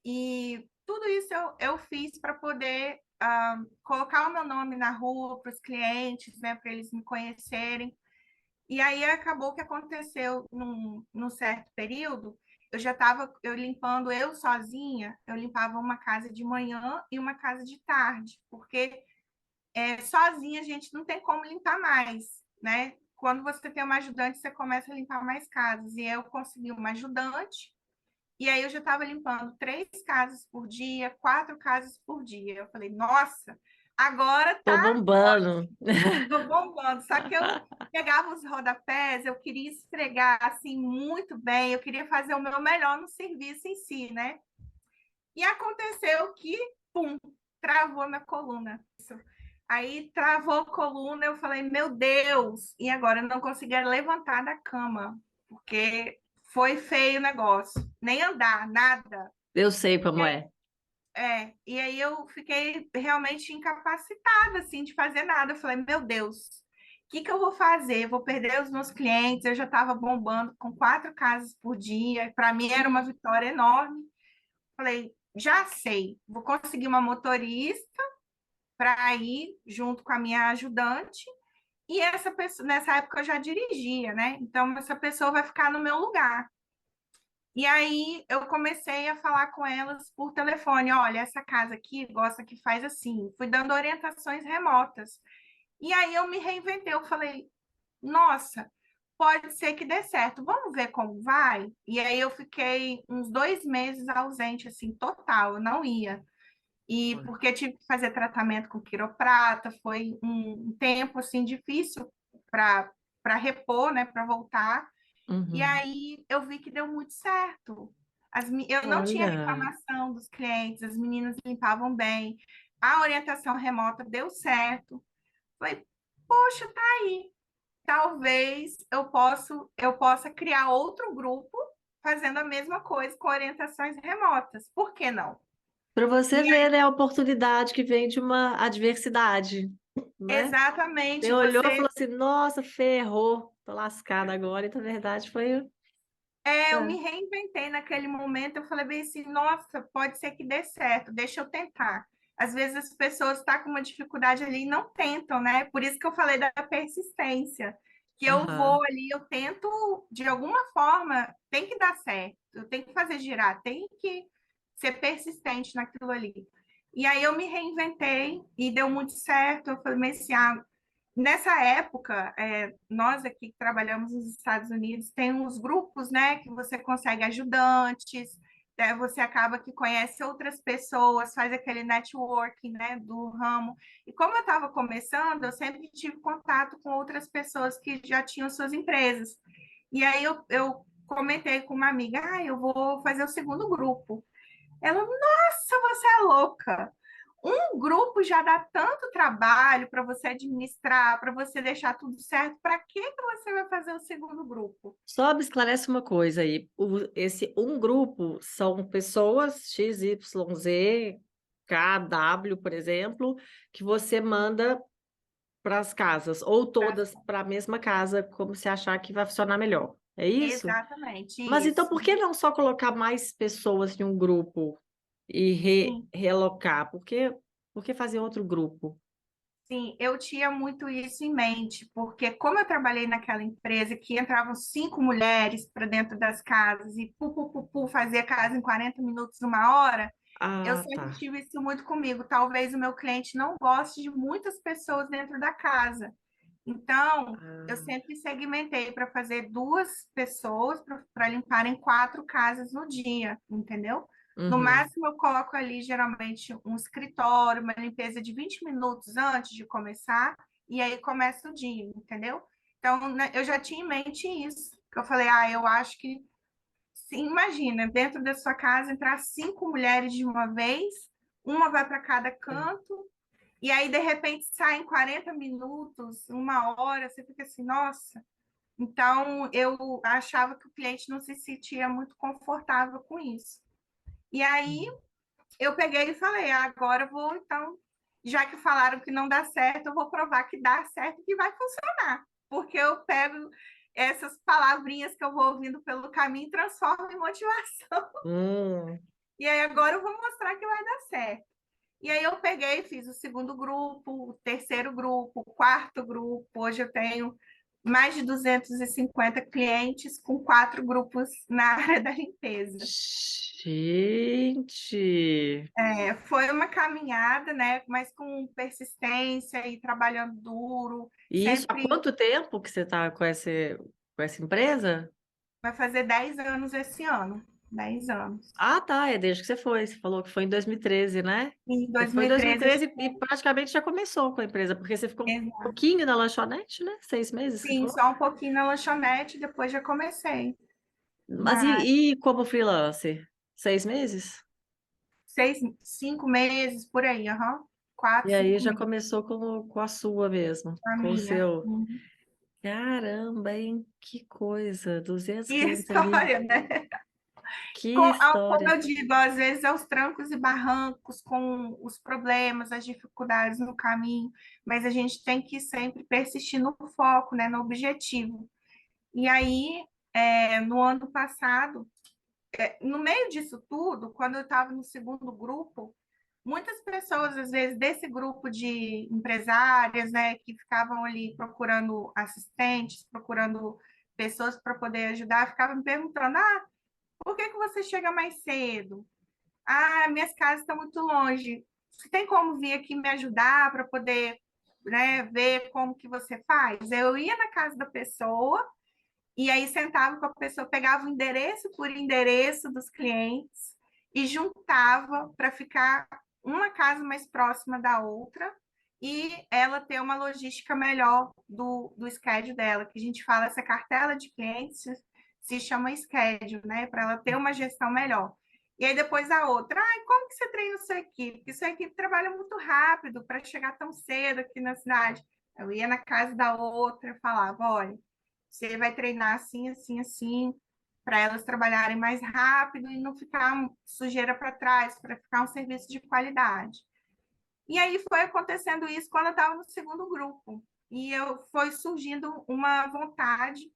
e tudo isso eu fiz para poder colocar o meu nome na rua para os clientes, né, para eles me conhecerem. E aí acabou que aconteceu num certo período, eu já estava eu limpando eu sozinha, eu limpava uma casa de manhã e uma casa de tarde, porque sozinha a gente não tem como limpar mais, né? Quando você tem uma ajudante, você começa a limpar mais casas. E eu consegui uma ajudante, e aí eu já estava limpando 3 casas por dia, 4 casas por dia. Eu falei, nossa, agora Tô tá bombando. tô bombando. Só que eu pegava os rodapés, eu queria esfregar assim muito bem, eu queria fazer o meu melhor no serviço em si, né? E aconteceu que, pum, travou a minha coluna. Aí travou a coluna, eu falei, meu Deus! E agora eu não conseguia levantar da cama, porque foi feio o negócio. Nem andar, nada. Eu sei como é. E aí eu fiquei realmente incapacitada, assim, de fazer nada. Eu falei, meu Deus, o que que eu vou fazer? Eu vou perder os meus clientes. Eu já estava bombando com 4 casas por dia. Para mim era uma vitória enorme. Falei, já sei, vou conseguir uma motorista para ir junto com a minha ajudante. E essa pessoa, nessa época eu já dirigia, né? Então essa pessoa vai ficar no meu lugar. E aí eu comecei a falar com elas por telefone, olha, essa casa aqui gosta que faz assim. Fui dando orientações remotas. E aí eu me reinventei, eu falei, nossa, pode ser que dê certo. Vamos ver como vai? E aí eu fiquei uns 2 meses ausente, assim, total, eu não ia. E porque tive que fazer tratamento com quiroprata, foi um tempo assim difícil para repor, né, para voltar. E Uhum. aí eu vi que deu muito certo. Eu não tinha Olha, reclamação dos clientes, as meninas limpavam bem, a orientação remota deu certo. Foi, poxa, tá aí. Talvez eu possa criar outro grupo fazendo a mesma coisa com orientações remotas. Por que não? Para você E ver, né, a oportunidade que vem de uma adversidade, né? Você exatamente, olhou e falou você assim, nossa, ferrou, tô lascada agora. E na verdade foi... eu É. me reinventei naquele momento, eu falei bem assim, nossa, pode ser que dê certo, deixa eu tentar. Às vezes as pessoas estão com uma dificuldade ali e não tentam, né? Por isso que eu falei da persistência, que eu Aham. vou ali, eu tento, de alguma forma, tem que dar certo, eu tenho que fazer girar, tem que ser persistente naquilo ali. E aí eu me reinventei e deu muito certo, eu falei assim, ah, nessa época, nós aqui que trabalhamos nos Estados Unidos, tem uns grupos, né, que você consegue ajudantes, você acaba que conhece outras pessoas, faz aquele networking, né, do ramo. E como eu estava começando, eu sempre tive contato com outras pessoas que já tinham suas empresas. E aí eu comentei com uma amiga, ah, eu vou fazer o segundo grupo. Ela, nossa, você é louca. Um grupo já dá tanto trabalho para você administrar, para você deixar tudo certo. Para que que você vai fazer o segundo grupo? Só me esclarece uma coisa aí. Esse um grupo são pessoas X, Y, Z, K, W, por exemplo, que você manda para as casas, ou todas para a mesma casa, como se achar que vai funcionar melhor. É isso? Exatamente, Mas então, isso. por que não só colocar mais pessoas em um grupo e Sim, relocar? Por que fazer outro grupo? sim, eu tinha muito isso em mente, porque como eu trabalhei naquela empresa que entravam 5 mulheres para dentro das casas e fazia casa em 40 minutos, 1 hora, eu Ah, sempre tá. tive isso muito comigo. Talvez o meu cliente não goste de muitas pessoas dentro da casa. Então, eu Ah, sempre segmentei para fazer 2 pessoas para limparem 4 casas no dia, entendeu? No uhum. máximo, eu coloco ali geralmente um escritório, uma limpeza de 20 minutos antes de começar, e aí começa o dia, entendeu? Então, né, eu já tinha em mente isso, que eu falei, ah, eu acho que, sim, imagina, dentro da sua casa entrar 5 mulheres de uma vez, uma vai para cada canto, e aí, de repente, sai em 40 minutos, 1 hora, você fica assim, nossa. Então, eu achava que o cliente não se sentia muito confortável com isso. E aí, eu peguei e falei, ah, agora eu vou, então, já que falaram que não dá certo, eu vou provar que dá certo e que vai funcionar. Porque eu pego essas palavrinhas que eu vou ouvindo pelo caminho e transformo em motivação. Hum. E aí, agora eu vou mostrar que vai dar certo. E aí eu peguei, fiz o segundo grupo, o terceiro grupo, o quarto grupo. Hoje eu tenho mais de 250 clientes com 4 grupos na área da limpeza. Gente! Foi uma caminhada, né? Mas com persistência e trabalhando duro. E isso há Sempre quanto tempo que você está com essa empresa? vai fazer 10 anos esse ano. 10 anos. Ah, tá, é desde que você foi. Você falou que foi em 2013, né? Em Você foi em 2013, 2013 e praticamente já começou com a empresa, porque você ficou um exato. pouquinho na lanchonete, né? 6 meses, você Sim, falou? só um pouquinho na lanchonete, depois já comecei. Mas Mas e como freelancer? 6 meses? 5 meses por aí, aham. E Quatro, aí cinco já meses começou com a sua mesmo, a com o minha. seu. Caramba, hein? Que coisa, 200 Que clientes ali. história, né? Que Como história. eu digo, às vezes é os trancos e barrancos com os problemas, as dificuldades no caminho, mas a gente tem que sempre persistir no foco, né, no objetivo. E aí, no ano passado, no meio disso tudo, quando eu estava no segundo grupo, muitas pessoas, às vezes, desse grupo de empresárias, né, que ficavam ali procurando assistentes, procurando pessoas para poder ajudar, ficavam me perguntando: ah, por que que você chega mais cedo? Ah, minhas casas estão muito longe. Você tem como vir aqui me ajudar para poder, né, ver como que você faz? Eu ia na casa da pessoa e aí sentava com a pessoa, pegava o endereço por endereço dos clientes e juntava para ficar uma casa mais próxima da outra e ela ter uma logística melhor do schedule dela, que a gente fala, essa cartela de clientes se chama schedule, né? Para ela ter uma gestão melhor. E aí depois a outra, ah, como que você treina sua equipe? Porque sua equipe trabalha muito rápido para chegar tão cedo aqui na cidade. Eu ia na casa da outra, falava, olha, você vai treinar assim, assim, assim, para elas trabalharem mais rápido e não ficar sujeira para trás, para ficar um serviço de qualidade. E aí foi acontecendo isso quando eu estava no segundo grupo. E eu foi surgindo uma vontade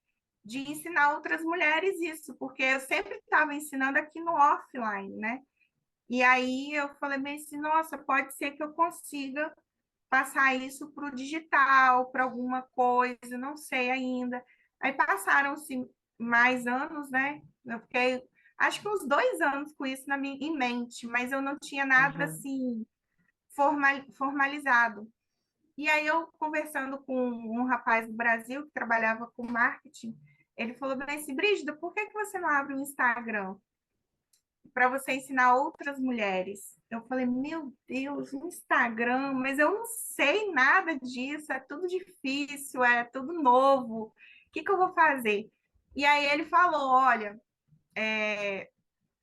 de ensinar outras mulheres isso, porque eu sempre estava ensinando aqui no offline, né? E aí eu falei bem assim, nossa, pode ser que eu consiga passar isso para o digital, para alguma coisa, não sei ainda. Aí passaram-se mais anos, né? Eu fiquei, acho que uns 2 anos com isso em mente, mas eu não tinha nada Aham. assim formalizado. E aí eu conversando com um rapaz do Brasil que trabalhava com marketing, ele falou bem assim, Brígida, por que que você não abre um Instagram para você ensinar outras mulheres? Eu falei, meu Deus, um Instagram, mas eu não sei nada disso, é tudo difícil, é tudo novo. O que que eu vou fazer? E aí ele falou, olha,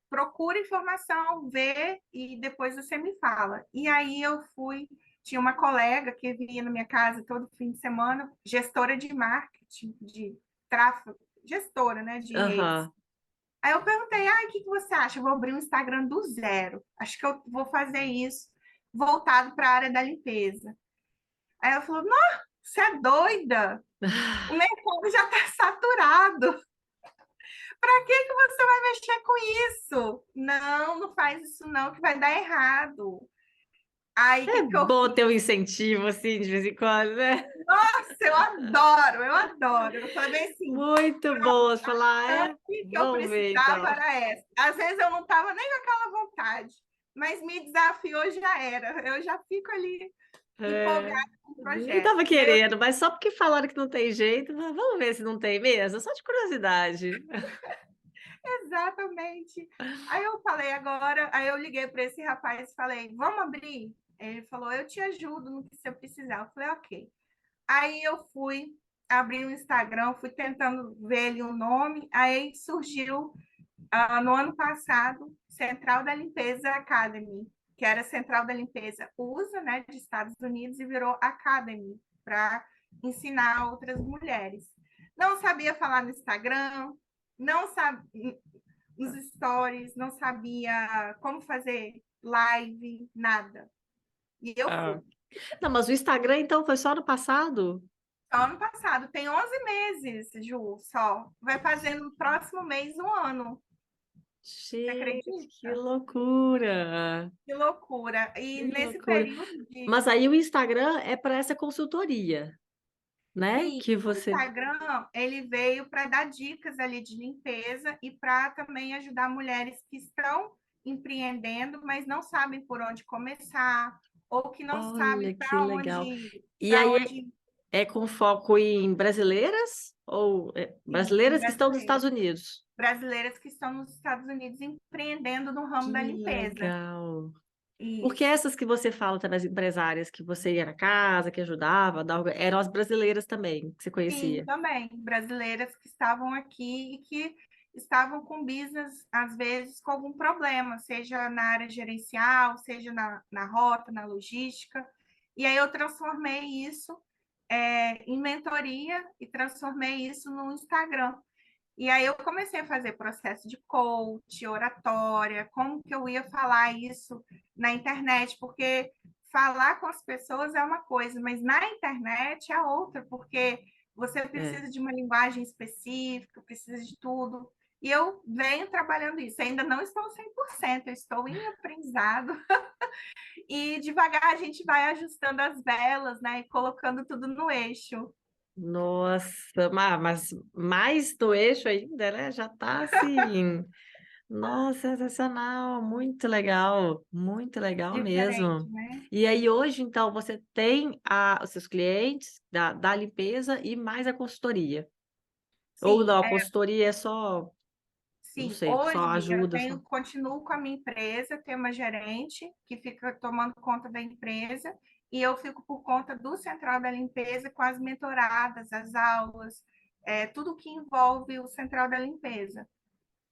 procura informação, vê e depois você me fala. E aí eu fui, tinha uma colega que vinha na minha casa todo fim de semana, gestora de marketing, de tráfego, gestora, né, de redes. Aham. Aí eu perguntei, o que que você acha? Eu vou abrir um Instagram do zero. Acho que eu vou fazer isso voltado para a área da limpeza. Aí ela falou, não, você é doida? O mercado já está saturado. Para que que você vai mexer com isso? Não, não faz isso não, que vai dar errado. Aí, o É que que eu bom ter um fiz? incentivo assim de vez em quando, né? Nossa, eu adoro, eu adoro. Eu falei bem assim, Muito bom você falar, a que eu vamos ver precisava então. era essa. Às vezes eu não estava nem com aquela vontade, mas me desafiou já era. Eu já fico ali É, empolgada com o nem projeto. tava E aí eu, querendo, mas só porque falaram que não tem jeito, mas vamos ver se não tem mesmo, só de curiosidade. exatamente. Aí eu falei agora, aí eu liguei para esse rapaz e falei, vamos abrir? Ele falou, eu te ajudo no que você precisar. Eu falei, ok. Aí eu fui abrir o Instagram, fui tentando ver ali o nome, aí surgiu no ano passado Central da Limpeza Academy, que era Central da Limpeza USA, né, de Estados Unidos, e virou Academy para ensinar outras mulheres. Não sabia falar no Instagram, não sabia nos stories, não sabia como fazer live, nada. E eu Ah. fui. Não, mas o Instagram então foi só no passado? Só ano passado, tem 11 meses, Ju, só. Vai fazer no próximo mês um ano. Você Gente, que acredita? loucura! Que loucura. E Que nesse loucura! período de. Mas aí o Instagram é para essa consultoria, né? Sim, Que o você. Instagram, ele veio para dar dicas ali de limpeza e para também ajudar mulheres que estão empreendendo, mas não sabem por onde começar, ou que não sabem Olha que legal. E para aí onde é com foco em brasileiras ou sim, em brasileiras que estão nos Estados brasileiras. Unidos? Brasileiras que estão nos Estados Unidos empreendendo no ramo da Que limpeza. legal. Porque Isso. essas que você fala também, as empresárias que você ia na casa, que ajudava, eram as brasileiras também, que você Sim, conhecia. também. Brasileiras que estavam aqui e que estavam com business, às vezes, com algum problema, seja na área gerencial, seja na rota, na logística. E aí eu transformei isso em mentoria e transformei isso no Instagram. E aí eu comecei a fazer processo de coach, oratória, como que eu ia falar isso na internet, porque falar com as pessoas é uma coisa, mas na internet é outra, porque você É. precisa de uma linguagem específica, precisa de tudo. E eu venho trabalhando isso. Ainda não estou 100%, eu estou em aprendizado. E devagar a gente vai ajustando as velas, né? E colocando tudo no eixo. Nossa, mas mais do eixo ainda, né? Já tá assim. Nossa, sensacional, muito legal Diferente, mesmo. né? E aí hoje, então, você tem os seus clientes da limpeza e mais a consultoria. Ou Sim, não, a consultoria é só, não sim, sei, só hoje eu ajuda, só. continuo com a minha empresa, tenho uma gerente que fica tomando conta da empresa e eu fico por conta do Central da Limpeza com as mentoradas, as aulas, tudo que envolve o Central da Limpeza.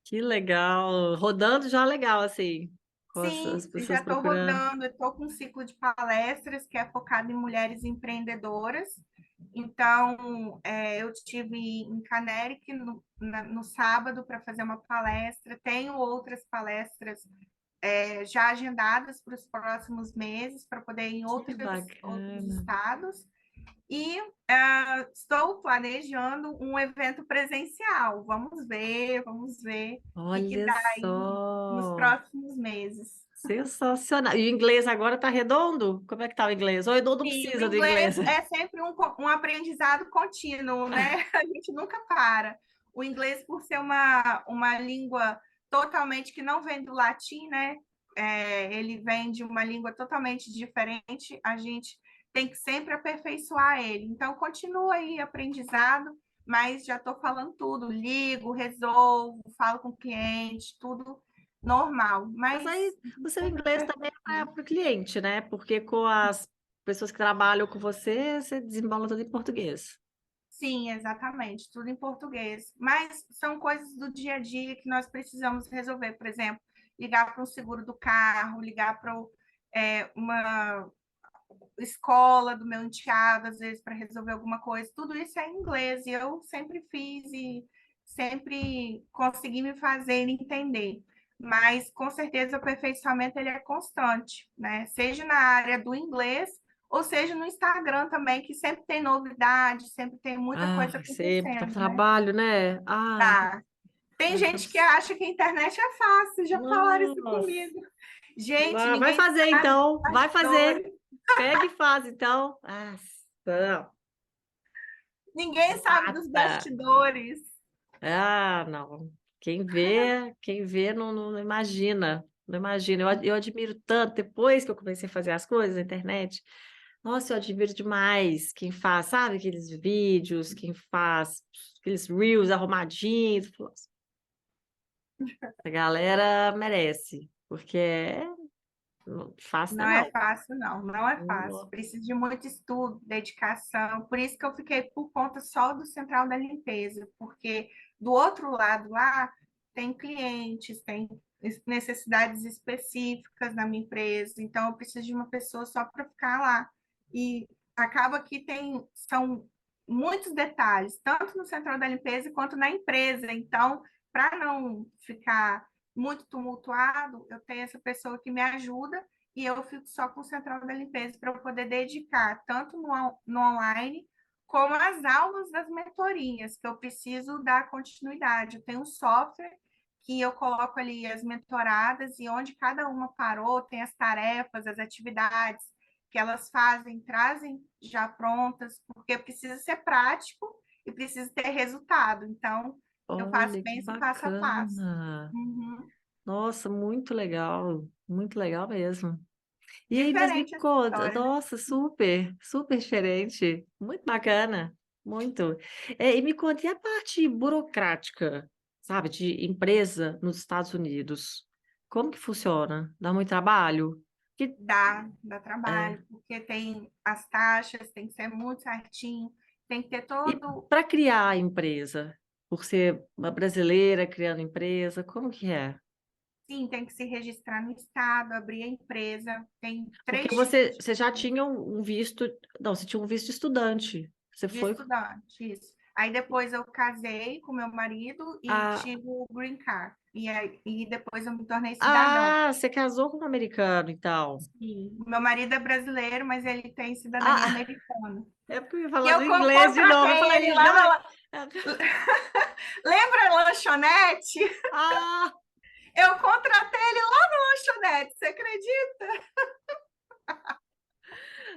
Que legal. Rodando já legal, assim, com as Sim, pessoas já estou procurando. rodando, estou com um ciclo de palestras que é focado em mulheres empreendedoras. Então, eu estive em Canéric no sábado para fazer uma palestra. Tenho outras palestras já agendadas para os próximos meses, para poder ir em Que outros bacana. estados. E estou planejando um evento presencial. Vamos ver o que Olha dá aí nos só. próximos meses. Sensacional. E o inglês agora tá redondo? Como é que tá o inglês? Ou não Sim, o precisa do inglês? inglês é sempre um aprendizado contínuo, né? A gente nunca para. O inglês, por ser uma língua totalmente que não vem do latim, né? Ele vem de uma língua totalmente diferente, a gente tem que sempre aperfeiçoar ele. Então, continua aí aprendizado, mas já estou falando tudo, ligo, resolvo, falo com o cliente, tudo normal. Mas Mas aí o seu sempre inglês também é aperfeiçoando. para o cliente, né? Porque com as pessoas que trabalham com você, você desembola tudo em português. Sim, exatamente, tudo em português. Mas são coisas do dia a dia que nós precisamos resolver. Por exemplo, ligar para um seguro do carro, ligar para uma escola do meu enteado, às vezes, para resolver alguma coisa. Tudo isso é em inglês e eu sempre fiz e sempre consegui me fazer entender. Mas, com certeza, o aperfeiçoamento ele é constante, né? Seja na área do inglês, ou seja no Instagram também, que sempre tem novidade, sempre tem muita Ah, coisa sempre tá acontecendo, né? trabalho, né? Ah, Tá. Tem mas gente que acha que a internet é fácil, já falaram isso nossa. comigo. Gente, Vai ninguém fazer sabe dos então, vai fazer. bastidores. Pega e faz então. Nossa, Ninguém sabe dos mata. bastidores. Ah, não. Quem vê não imagina. Não imagina. Eu admiro tanto, depois que eu comecei a fazer as coisas na internet. Nossa, eu admiro demais quem faz, sabe, aqueles vídeos, quem faz aqueles reels arrumadinhos. Nossa, a galera merece, porque não fácil Não é não. fácil, não. Não é fácil. Não. Precisa de muito estudo, dedicação. Por isso que eu fiquei por conta só do Central da Limpeza, porque do outro lado lá tem clientes, tem necessidades específicas na minha empresa. Então, eu preciso de uma pessoa só para ficar lá. E acaba que são muitos detalhes, tanto no Central da Limpeza quanto na empresa. Então, para não ficar muito tumultuado, eu tenho essa pessoa que me ajuda e eu fico só com o Central da Limpeza para eu poder dedicar tanto no online como as aulas das mentorias, que eu preciso dar continuidade. Eu tenho um software que eu coloco ali as mentoradas e onde cada uma parou, tem as tarefas, as atividades que elas fazem, trazem já prontas, porque precisa ser prático e precisa ter resultado. Então, eu faço Olha que bem esse passo a passo. bacana. Uhum. Nossa, muito legal mesmo. E aí, mas me Diferente essa conta, história, né? nossa, super diferente, muito bacana, muito. E me conta, e a parte burocrática, sabe, de empresa nos Estados Unidos? Como que funciona? Dá muito trabalho? Que, Dá é, trabalho, porque tem as taxas, tem que ser muito certinho, tem que ter e todo. para criar a empresa, por ser uma brasileira criando empresa, como que é? Sim, tem que se registrar no estado, abrir a empresa. Tem Porque três tipos você já tinha um visto, não, você tinha um visto estudante. Você de foi. estudante, isso. Aí depois eu casei com meu marido e Ah, tive o green card. E depois eu me tornei cidadã. você casou com um americano, então. Sim. O meu marido é brasileiro, mas ele tem cidadania Ah, americana. é porque eu ia E falar do eu inglês de novo. Eu contratei falei, ele ele lá já. na. Lembra a lanchonete? Ah, Eu contratei ele lá na lanchonete, você acredita?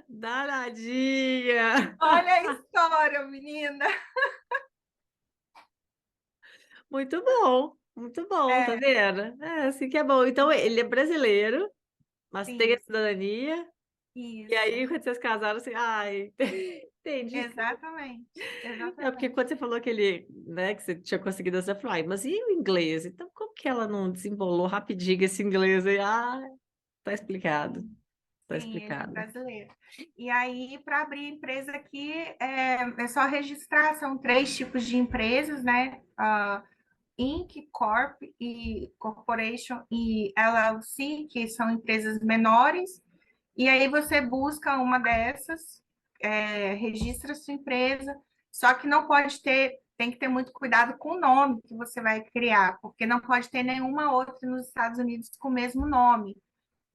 danadinha. Olha a história, menina. Muito bom, tá É, vendo? É, assim que é bom. Então, ele é brasileiro, mas tem a isso, cidadania. E isso. aí, quando vocês casaram, assim, ai, entendi. Exatamente, É porque exatamente. quando você falou que ele, né, que você tinha conseguido essa fly, mas e o inglês? Então, como que ela não desembolou rapidinho esse inglês aí? Ah, tá explicado, Sim, tá sim, ele é explicado. brasileiro. E aí, para abrir empresa aqui, é só registrar. São três tipos de empresas, né? Inc, Corp e Corporation e LLC, que são empresas menores. E aí você busca uma dessas. registra a sua empresa, só que não pode ter, tem que ter muito cuidado com o nome que você vai criar, porque não pode ter nenhuma outra nos Estados Unidos com o mesmo nome.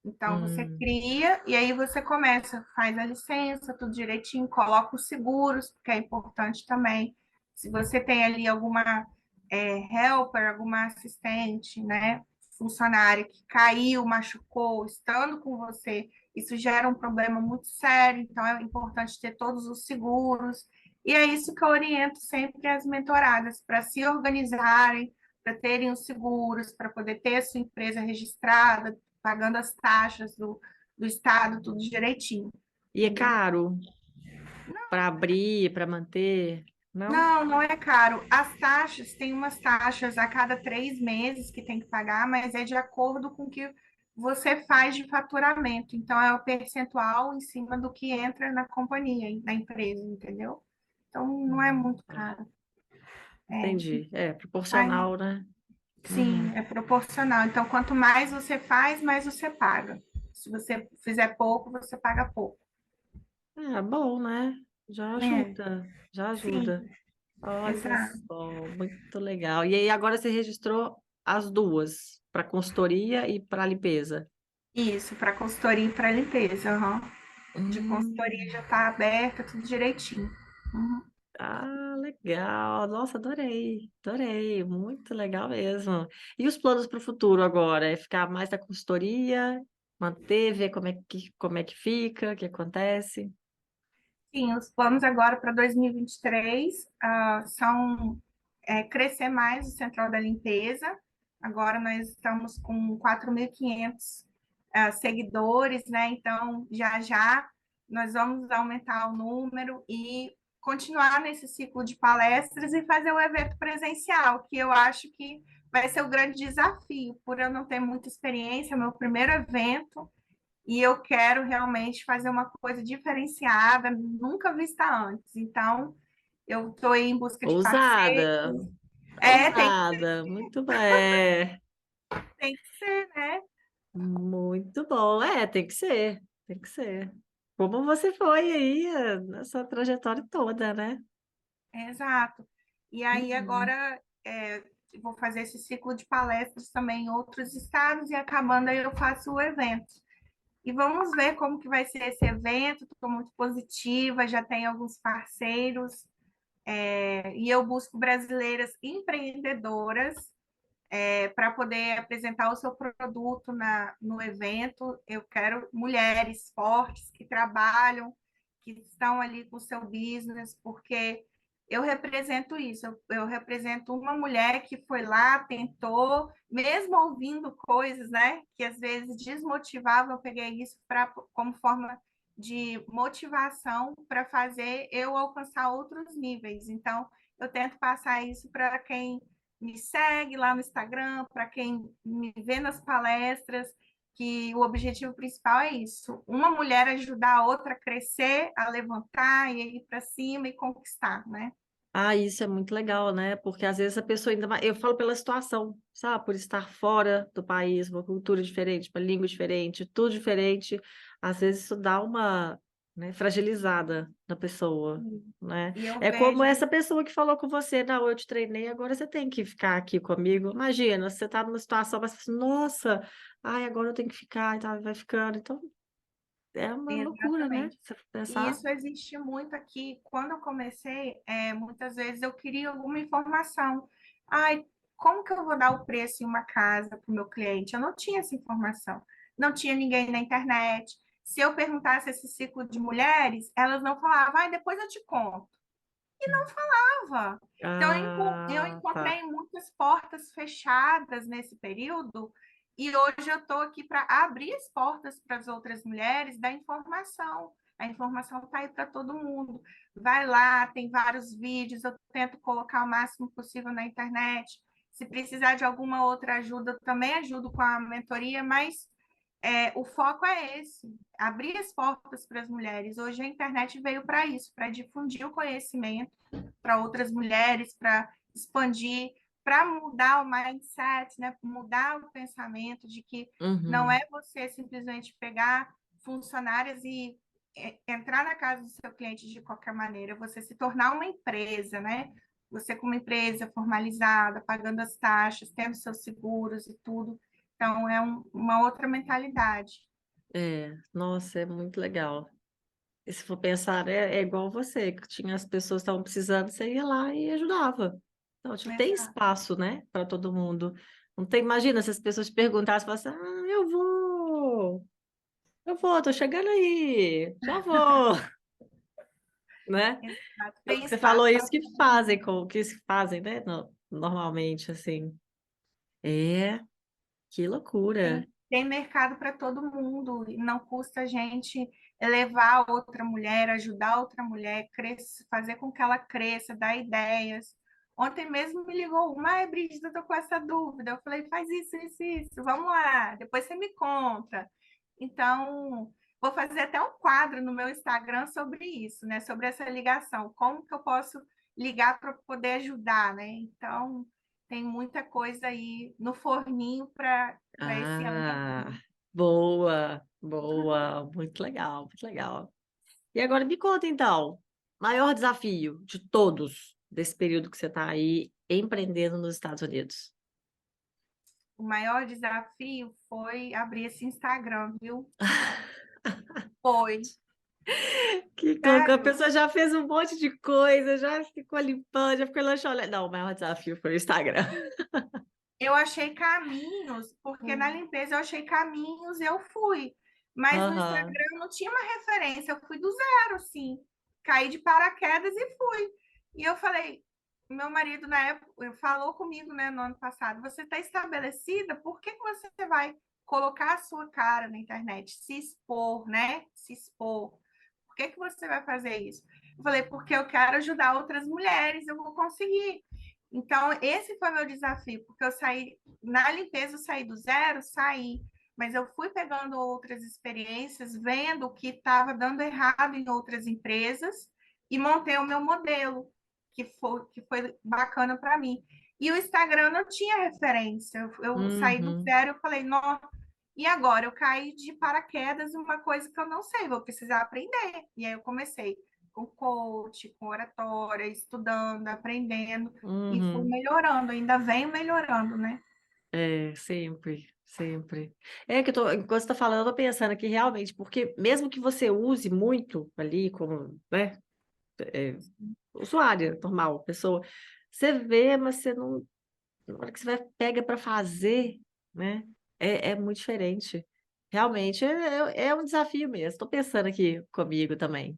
Então, você Hum, cria e aí você começa, faz a licença, tudo direitinho, coloca os seguros, porque é importante também. Se você tem ali alguma helper, alguma assistente, né, funcionária que caiu, machucou, estando com você, isso gera um problema muito sério, então é importante ter todos os seguros. E é isso que eu oriento sempre as mentoradas, para se organizarem, para terem os seguros, para poder ter a sua empresa registrada, pagando as taxas do Estado, tudo direitinho, e é entendeu? caro para abrir, para manter? Não? Não, não é caro. As taxas, tem umas taxas a cada 3 meses que tem que pagar, mas é de acordo com o que você faz de faturamento. Então, é o percentual em cima do que entra na companhia, na empresa, entendeu? Então, não é muito Tá. caro. Entendi. É Mas, proporcional, né? sim, Uhum. é proporcional. Então, quanto mais você faz, mais você paga. Se você fizer pouco, você paga pouco. Ah, bom, né? Já É, ajuda, já sim, ajuda. Olha exato. só, muito legal. E aí agora você registrou as duas, para consultoria e para limpeza. Isso, para consultoria e para limpeza. Aham. De consultoria já Hum, está aberta, tudo direitinho. Uhum. ah, legal. Nossa, adorei, adorei. Muito legal mesmo. E os planos para o futuro agora? É ficar mais na consultoria, manter, ver como é que fica, o que acontece? Sim, os planos agora para 2023 são crescer mais o Central da Limpeza. Agora nós estamos com 4.500 seguidores, né? Então, já já nós vamos aumentar o número e continuar nesse ciclo de palestras e fazer o evento presencial, que eu acho que vai ser o grande desafio, por eu não ter muita experiência, é meu primeiro evento, e eu quero realmente fazer uma coisa diferenciada, nunca vista antes. Então, eu estou em busca de parceiros. Ousada, É, ousada, muito bem. É, tem que ser, né? muito bom. É, tem que ser, tem que ser. Como você foi aí nessa trajetória toda, né? Exato. E aí Uhum. agora vou fazer esse ciclo de palestras também em outros estados e acabando aí eu faço o evento. E vamos ver como que vai ser esse evento. Estou muito positiva, já tenho alguns parceiros e eu busco brasileiras empreendedoras para poder apresentar o seu produto no evento. Eu quero mulheres fortes que trabalham, que estão ali com o seu business, porque eu represento isso. Eu represento uma mulher que foi lá, tentou, mesmo ouvindo coisas, né, que às vezes desmotivavam, eu peguei isso como forma de motivação para fazer eu alcançar outros níveis. Então, eu tento passar isso para quem me segue lá no Instagram, para quem me vê nas palestras, que o objetivo principal é isso: uma mulher ajudar a outra a crescer, a levantar e ir para cima e conquistar, né? Ah, isso é muito legal, né? Porque às vezes a pessoa ainda mais. Eu falo pela situação, sabe? Por estar fora do país, uma cultura diferente, uma língua diferente, tudo diferente. Às vezes isso dá uma, né, fragilizada na pessoa, né? E eu É como vejo, essa pessoa que falou com você: não, eu te treinei, agora você tem que ficar aqui comigo. Imagina, você tá numa situação, mas você fala assim, nossa, ai, agora eu tenho que ficar e tal, vai ficando. Então, é uma loucura, né? exatamente. Você E pensar. isso existe muito aqui. Quando eu comecei, muitas vezes eu queria alguma informação. Ai, como que eu vou dar o preço em uma casa para o meu cliente? Eu não tinha essa informação. Não tinha ninguém na internet. Se eu perguntasse esse ciclo de mulheres, elas não falavam, ai, depois eu te conto. Falava. Então, eu Ah, tá. encontrei muitas portas fechadas nesse período e hoje eu estou aqui para abrir as portas para as outras mulheres da informação. A informação está aí para todo mundo. Vai lá, tem vários vídeos, eu tento colocar o máximo possível na internet. Se precisar de alguma outra ajuda, eu também ajudo com a mentoria, mas o foco é esse, abrir as portas para as mulheres. Hoje a internet veio para isso, para difundir o conhecimento para outras mulheres, para expandir, para mudar o mindset, né? Mudar o pensamento de que não é Uhum. você simplesmente pegar funcionárias e entrar na casa do seu cliente de qualquer maneira, você se tornar uma empresa, né? Você como empresa formalizada, pagando as taxas, tendo seus seguros e tudo. Então, é uma outra mentalidade. Nossa, é muito legal. E se for pensar, é igual você, que tinha as pessoas que estavam precisando, você ia lá e ajudava. Então, tipo, tem Exato. espaço, né, para todo mundo. Não tem, imagina se as pessoas te perguntassem, falassem, eu vou, tô chegando aí, já vou, né? Exato. Pelo Tem que você espaço falou, para isso que todo fazem, mundo. que se fazem, né, normalmente, assim. É, que loucura. Tem mercado para todo mundo, e não custa a gente elevar outra mulher, ajudar outra mulher, fazer com que ela cresça, dar ideias. Ontem mesmo me ligou uma, ai, Brígida, eu tô com essa dúvida. Eu falei, faz isso, vamos lá, depois você me conta. Então, vou fazer até um quadro no meu Instagram sobre isso, né? Sobre essa ligação, como que eu posso ligar para poder ajudar, né? Então, tem muita coisa aí no forninho para esse ano. Ah, boa, boa, muito legal, muito legal. E agora me conta então, maior desafio de todos desse período que você está aí empreendendo nos Estados Unidos. O maior desafio foi abrir esse Instagram, viu? Foi. A Sério, pessoa já fez um monte de coisa, já ficou limpando, já ficou lanchando. Não, o maior desafio foi o Instagram. eu achei caminhos, porque na limpeza eu achei caminhos e eu fui. Mas no Aham. Instagram eu não tinha uma referência, eu fui do zero, sim. Caí de paraquedas e fui. E eu falei, meu marido na época falou comigo, né, no ano passado, você está estabelecida, por que que você vai colocar a sua cara na internet, se expor, né? Se expor. Por que que você vai fazer isso? Eu falei, porque eu quero ajudar outras mulheres, eu vou conseguir. Então, esse foi meu desafio, porque eu saí, na limpeza, eu saí do zero, saí, mas eu fui pegando outras experiências, vendo o que estava dando errado em outras empresas e montei o meu modelo, que foi bacana para mim. E o Instagram não tinha referência, eu saí do Uhum. zero, eu falei, nossa, e agora? Eu caí de paraquedas em uma coisa que eu não sei, vou precisar aprender. E aí eu comecei com coach, com oratória, estudando, aprendendo e fui Uhum. melhorando, ainda venho melhorando, né? É, sempre, sempre. É que enquanto você está falando, eu tô pensando aqui realmente, porque mesmo que você use muito ali como, né, é, usuária normal, pessoa, você vê, mas você não, na hora que você vai, pega para fazer, né, é muito diferente. Realmente é um desafio mesmo. Estou pensando aqui comigo também.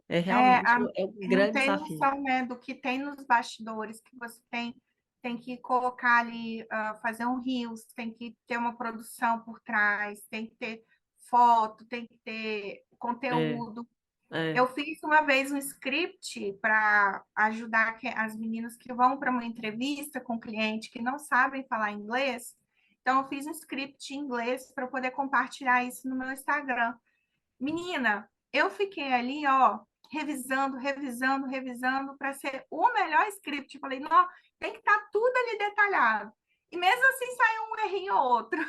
É É, realmente é um não grande tem desafio. noção, né, do que tem nos bastidores, que você tem que colocar ali, fazer um reels, tem que ter uma produção por trás, tem que ter foto, tem que ter É, conteúdo. é. Eu fiz uma vez um script para ajudar as meninas que vão para uma entrevista com um cliente que não sabem falar inglês. Então, eu fiz um script em inglês para poder compartilhar isso no meu Instagram. Menina, eu fiquei ali, ó, revisando para ser o melhor script. Falei, não, tem que estar tudo ali detalhado. E mesmo assim saiu um errinho ou outro.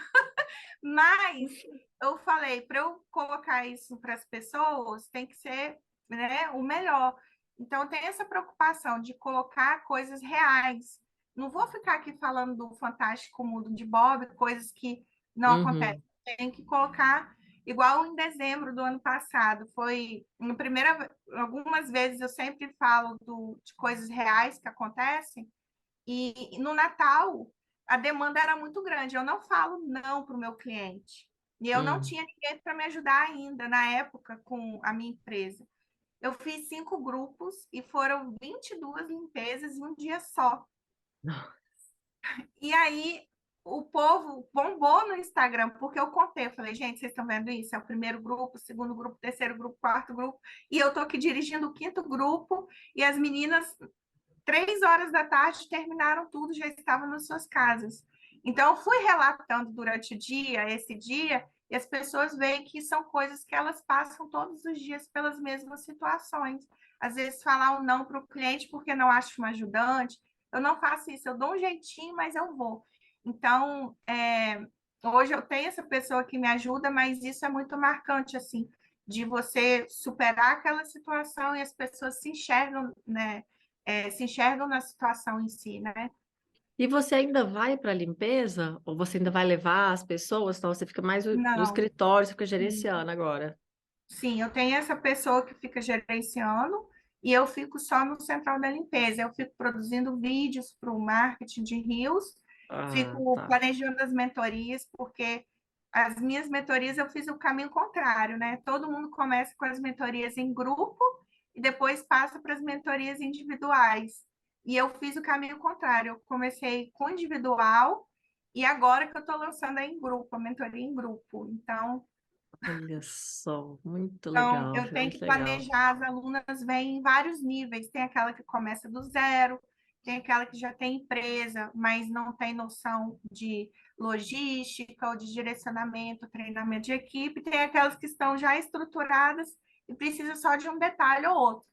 Mas eu falei, para eu colocar isso para as pessoas, tem que ser, né, o melhor. Então, tem essa preocupação de colocar coisas reais. Não vou ficar aqui falando do fantástico mundo de Bob, coisas que não acontecem. Uhum. Tem que colocar, igual em dezembro do ano passado. Foi, na primeira, algumas vezes eu sempre falo de coisas reais que acontecem, e no Natal, a demanda era muito grande. Eu não falo não para o meu cliente. E eu não Hum. tinha ninguém para me ajudar ainda, na época, com a minha empresa. Eu fiz 5 grupos e foram 22 limpezas em um dia só. E aí, o povo bombou no Instagram, porque eu contei. Eu falei, gente, vocês estão vendo isso? É o primeiro grupo, o segundo grupo, o terceiro grupo, o quarto grupo. E eu tô aqui dirigindo o quinto grupo. E as meninas 3 horas da tarde terminaram tudo, já estavam nas suas casas. Então, eu fui relatando durante o dia, esse dia, e as pessoas veem que são coisas que elas passam todos os dias pelas mesmas situações. Às vezes, falar um não para o cliente porque não acho um ajudante. Eu não faço isso, eu dou um jeitinho, mas eu vou. Então, hoje eu tenho essa pessoa que me ajuda, mas isso é muito marcante, assim, de você superar aquela situação e as pessoas se enxergam, né? Se enxergam na situação em si, né? E você ainda vai para a limpeza? Ou você ainda vai levar as pessoas? Então você fica mais no Não, escritório, você fica sim. gerenciando agora. Sim, eu tenho essa pessoa que fica gerenciando e eu fico só no central da limpeza. Eu fico produzindo vídeos para o marketing de Reels, Ah, fico tá. planejando as mentorias, porque as minhas mentorias eu fiz o caminho contrário, né? Todo mundo começa com as mentorias em grupo e depois passa para as mentorias individuais. E eu fiz o caminho contrário. Eu comecei com individual e agora que eu estou lançando em grupo, a mentoria em grupo. Olha só, muito Então, legal, eu tenho que muito legal. planejar, as alunas vêm em vários níveis. Tem aquela que começa do zero, tem aquela que já tem empresa, mas não tem noção de logística ou de direcionamento, treinamento de equipe. Tem aquelas que estão já estruturadas e precisa só de um detalhe ou outro.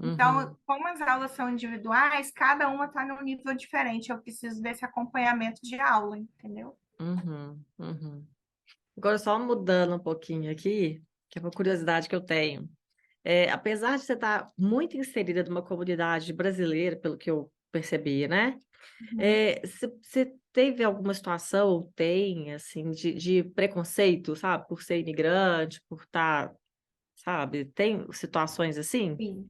Então, Uhum, como as aulas são individuais, cada uma está num nível diferente. Eu preciso desse acompanhamento de aula, entendeu? uhum, uhum. Agora, só mudando um pouquinho aqui, que é uma curiosidade que eu tenho. Apesar de você estar muito inserida numa comunidade brasileira, pelo que eu percebi, né? Uhum. Você teve alguma situação, ou tem, assim, de preconceito, sabe? Por ser imigrante, por estar, sabe? Tem situações assim? Sim.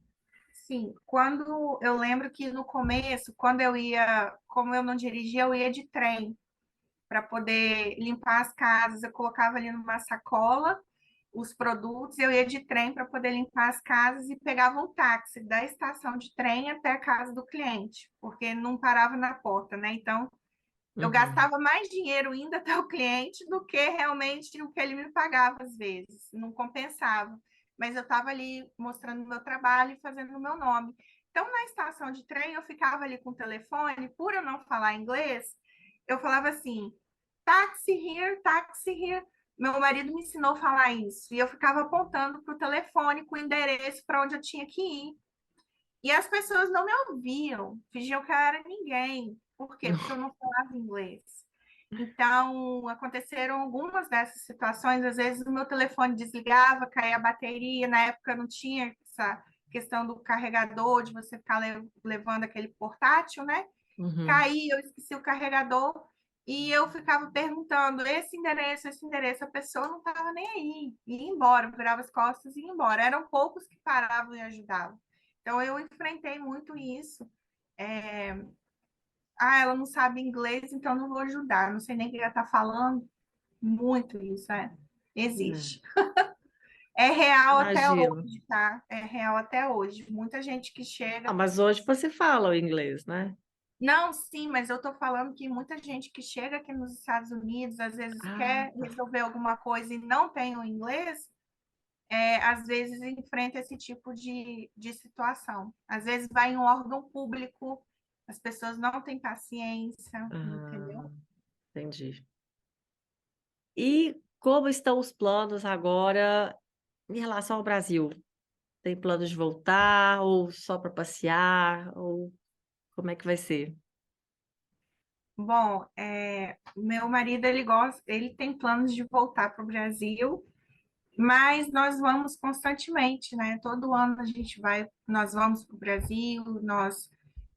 Sim, quando eu lembro que no começo, quando eu ia, como eu não dirigia, eu ia de trem para poder limpar as casas. Eu colocava ali numa sacola os produtos, eu ia de trem para poder limpar as casas e pegava um táxi da estação de trem até a casa do cliente, porque não parava na porta, né? Então, eu Uhum, gastava mais dinheiro indo até o cliente do que realmente o que ele me pagava às vezes, não compensava. Mas eu estava ali mostrando o meu trabalho e fazendo o meu nome. Então, na estação de trem, eu ficava ali com o telefone, por eu não falar inglês, eu falava assim: taxi here. Meu marido me ensinou a falar isso. E eu ficava apontando para o telefone com o endereço para onde eu tinha que ir. E as pessoas não me ouviam, fingiam que eu era ninguém. Por quê? Porque eu não falava inglês. Então, aconteceram algumas dessas situações. Às vezes, o meu telefone desligava, caía a bateria. Na época, não tinha essa questão do carregador, de você ficar levando aquele portátil, né? uhum. Caía, eu esqueci o carregador. E eu ficava perguntando esse endereço. A pessoa não estava nem aí. Ia embora, virava as costas e ia embora. Eram poucos que paravam e ajudavam. Então, eu enfrentei muito isso. É, ela não sabe inglês, então não vou ajudar. Não sei nem o que ela está falando. Muito isso, é. É, Existe. É real até imagino. hoje, tá? É real até hoje. Muita gente que Ah, chega. mas hoje você fala o inglês, né? Não, sim, mas eu tô falando que muita gente que chega aqui nos Estados Unidos, às vezes Ah, quer tá. resolver alguma coisa e não tem o inglês, às vezes enfrenta esse tipo de situação. Às vezes vai em um órgão público, as pessoas não têm paciência, Ah, entendeu? entendi. E como estão os planos agora em relação ao Brasil? Tem planos de voltar ou só para passear? Ou como é que vai ser? Bom, meu marido ele gosta, ele tem planos de voltar para o Brasil, mas nós vamos constantemente, né? Todo ano a gente vai, nós vamos para o Brasil, nós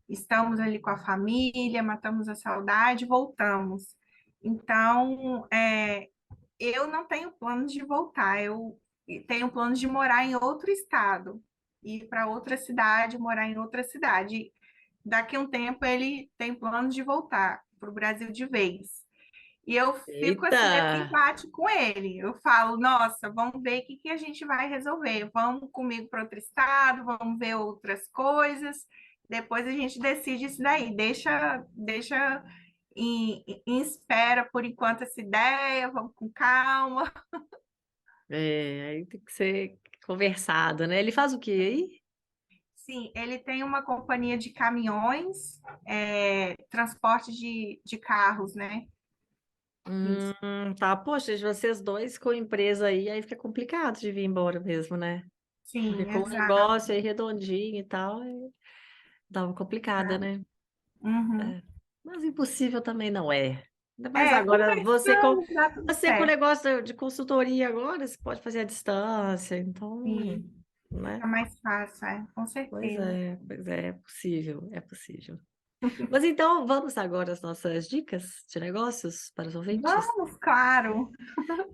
estamos ali com a família, matamos a saudade, voltamos. Então, eu não tenho planos de voltar, eu tenho planos de morar em outro estado, ir para outra cidade, morar em outra cidade. Daqui a um tempo ele tem planos de voltar para o Brasil de vez. E eu fico Eita! assim, nesse embate com ele. Eu falo, nossa, vamos ver o que que a gente vai resolver. Vamos comigo para outro estado, vamos ver outras coisas. Depois a gente decide isso daí. Deixa em espera por enquanto essa ideia, vamos com calma. Aí tem que ser conversado, né? Ele faz o quê aí? Sim, ele tem uma companhia de caminhões, transporte de carros, né? Isso. Tá. Poxa, de vocês dois com empresa aí fica complicado de vir embora mesmo, né? Porque Sim, com o exato. negócio aí redondinho e tal, dá uma complicada, né? Uhum. É. Mas impossível também não é. Ainda mais agora, conversando, dá tudo você com o certo. negócio de consultoria agora, você pode fazer à distância, então, Sim, né? fica mais fácil, com certeza. Pois é possível. Mas então, vamos agora às nossas dicas de negócios para os ouvintes? Vamos, claro.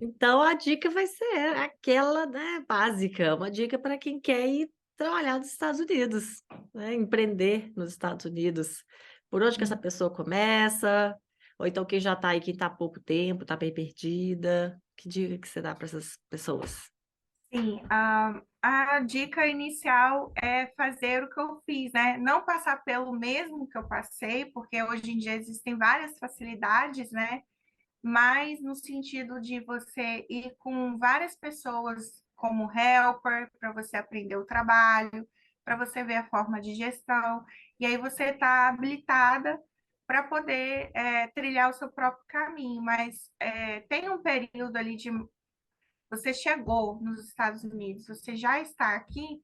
Então, a dica vai ser aquela, né, básica, uma dica para quem quer ir trabalhar nos Estados Unidos, né, empreender nos Estados Unidos. Por onde que essa pessoa começa? Ou então quem já está aí, quem está há pouco tempo, está bem perdida? Que dica que você dá para essas pessoas? Sim, a dica inicial é fazer o que eu fiz, né? Não passar pelo mesmo que eu passei, porque hoje em dia existem várias facilidades, né? Mas no sentido de você ir com várias pessoas como helper, para você aprender o trabalho, para você ver a forma de gestão, e aí você está habilitada para poder trilhar o seu próprio caminho, mas tem um período ali de você chegou nos Estados Unidos, você já está aqui,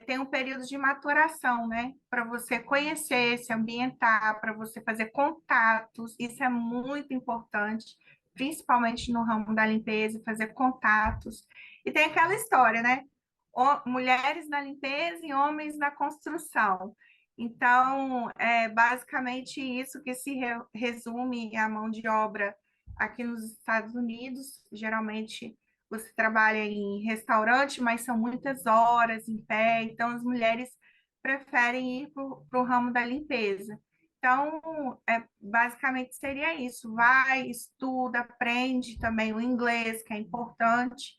tem um período de maturação, né? Para você conhecer, se ambientar, para você fazer contatos, isso é muito importante, principalmente no ramo da limpeza, fazer contatos. E tem aquela história, né? Mulheres na limpeza e homens na construção. Então, é basicamente isso que se resume a mão de obra aqui nos Estados Unidos. Geralmente você trabalha em restaurante, mas são muitas horas em pé, então as mulheres preferem ir para o ramo da limpeza. Então, basicamente seria isso. Vai, estuda, aprende também o inglês, que é importante,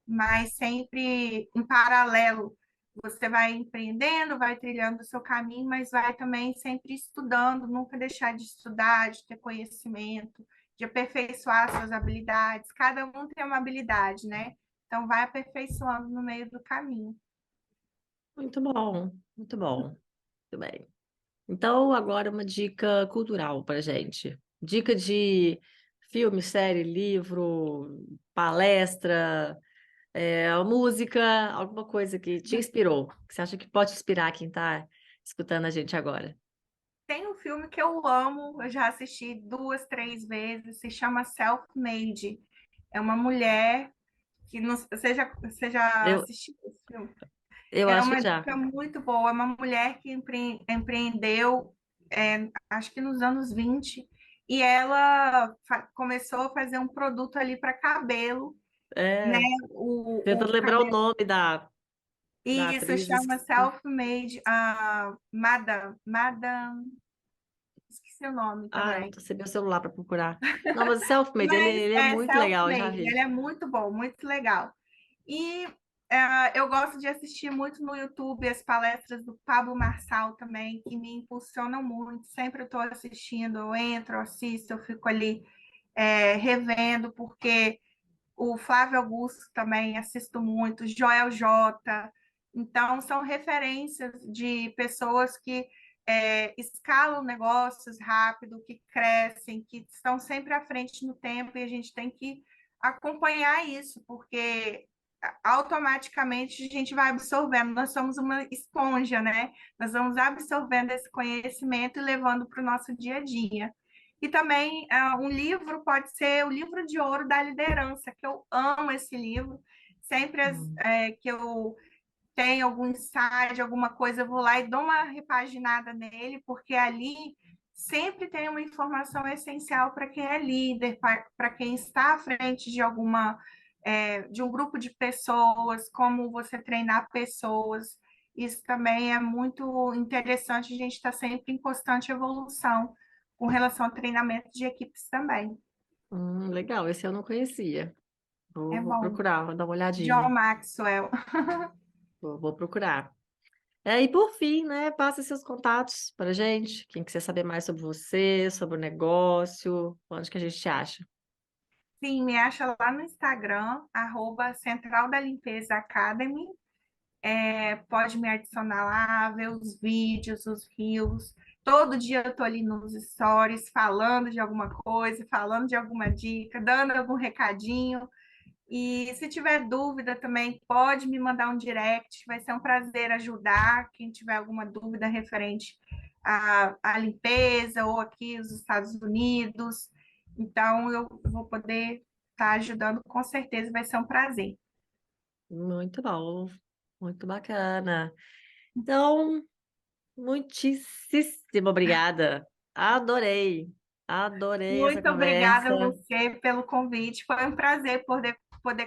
mas sempre em paralelo. Você vai empreendendo, vai trilhando o seu caminho, mas vai também sempre estudando, nunca deixar de estudar, de ter conhecimento, de aperfeiçoar suas habilidades. Cada um tem uma habilidade, né? Então, vai aperfeiçoando no meio do caminho. Muito bom, muito bom. Muito bem. Então, agora uma dica cultural para gente. Dica de filme, série, livro, palestra, música, alguma coisa que te inspirou, que você acha que pode inspirar quem está escutando a gente agora. Tem um filme que eu amo, eu já assisti duas, três vezes, se chama Self-Made. É uma mulher que não, você já Eu, assistiu esse filme? eu É acho que uma já. dica muito boa. É uma mulher que empreendeu, acho que nos anos 20, e ela começou a fazer um produto ali para cabelo, né? É, tentando O lembrar o cabelo. nome da Isso atriz, chama esqueci. Self-Made, Madame, esqueci o nome Ah, eu não também. tô sem meu celular para procurar. Não, mas o Selfmade, ele, Mas ele é é muito legal, eu já Self-Made, vi. ele é muito bom, muito legal. E eu gosto de assistir muito no YouTube as palestras do Pablo Marçal também, que me impulsionam muito. Sempre eu estou assistindo, eu entro, eu assisto, eu fico ali revendo, porque o Flávio Augusto também assisto muito, Joel J. Então, são referências de pessoas que escalam negócios rápido, que crescem, que estão sempre à frente no tempo e a gente tem que acompanhar isso, porque automaticamente a gente vai absorvendo. Nós somos uma esponja, né? Nós vamos absorvendo esse conhecimento e levando para o nosso dia a dia. E também um livro pode ser o livro de ouro da liderança, que eu amo esse livro. Sempre Hum. que eu tenho algum insight, alguma coisa, eu vou lá e dou uma repaginada nele, porque ali sempre tem uma informação essencial para quem é líder, para quem está à frente de de um grupo de pessoas, como você treinar pessoas. Isso também é muito interessante, a gente está sempre em constante evolução com relação ao treinamento de equipes também. Legal, esse eu não conhecia. É Vou bom. procurar, vou dar uma John olhadinha. Maxwell. Vou procurar. E por fim, né, passa seus contatos para gente. Quem quiser saber mais sobre você, sobre o negócio, onde que a gente te acha? Sim, me acha lá no Instagram, Central da Limpeza Academy. Pode me adicionar lá, ver os vídeos, os reels. Todo dia eu tô ali nos stories falando de alguma coisa, falando de alguma dica, dando algum recadinho. E se tiver dúvida também, pode me mandar um direct, vai ser um prazer ajudar quem tiver alguma dúvida referente à limpeza ou aqui nos Estados Unidos. Então, eu vou poder estar ajudando, com certeza vai ser um prazer. Muito bom, muito bacana. Então, muitíssimo obrigada. Adorei, adorei essa Muito obrigada conversa. a você pelo convite. Foi um prazer poder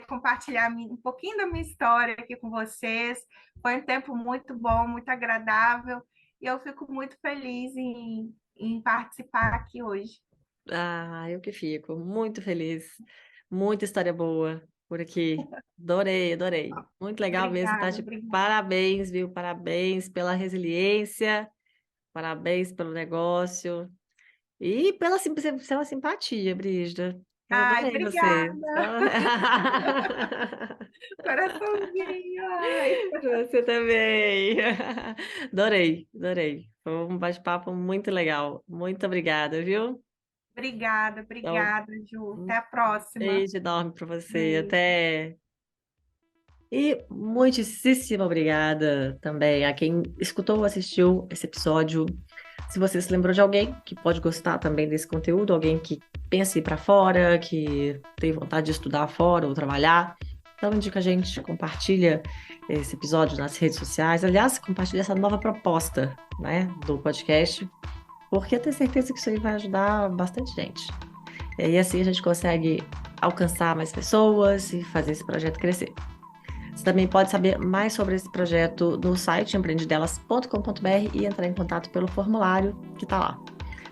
compartilhar um pouquinho da minha história aqui com vocês. Foi um tempo muito bom, muito agradável, e eu fico muito feliz em participar aqui hoje. Ah, eu que fico muito feliz. Muita história boa por aqui. Adorei, adorei. Muito legal mesmo, tá? Obrigada, De obrigada. parabéns, viu? Parabéns pela resiliência, parabéns pelo negócio e pela simpatia, Brígida. Eu Ai, adorei você. obrigada. Coraçãozinho. Ai. Você também. Adorei, adorei. Foi um bate-papo muito legal. Muito obrigada, viu? Obrigada, Então, obrigada, Ju. Até um a próxima. beijo enorme para você. Beijo. Até. E muitíssimo obrigada também a quem escutou ou assistiu esse episódio. Se você se lembrou de alguém que pode gostar também desse conteúdo, alguém que pensa em ir para fora, que tem vontade de estudar fora ou trabalhar, então indica a gente, compartilha esse episódio nas redes sociais. Aliás, compartilha essa nova proposta, né, do podcast, porque eu tenho certeza que isso aí vai ajudar bastante gente. E assim a gente consegue alcançar mais pessoas e fazer esse projeto crescer. Você também pode saber mais sobre esse projeto no site empreendedelas.com.br e entrar em contato pelo formulário que está lá.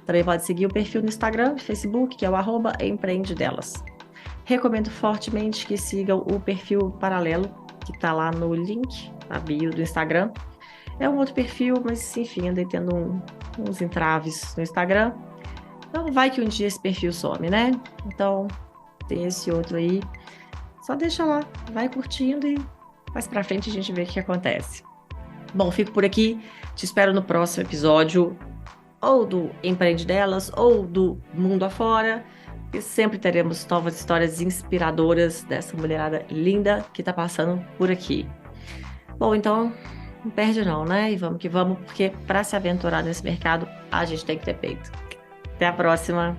Também pode seguir o perfil no Instagram e Facebook, que é o @empreendedelas. Recomendo fortemente que sigam o perfil paralelo, que está lá no link, na bio do Instagram. É um outro perfil, mas enfim, andei tendo uns entraves no Instagram. Então vai que um dia esse perfil some, né? Então tem esse outro aí. Só deixa lá, vai curtindo e mais pra frente a gente vê o que acontece. Bom, fico por aqui. Te espero no próximo episódio, ou do Empreende Delas, ou do Mundo Afora. E sempre teremos novas histórias inspiradoras dessa mulherada linda que tá passando por aqui. Bom, então, não perde não, né? E vamos que vamos, porque para se aventurar nesse mercado, a gente tem que ter peito. Até a próxima!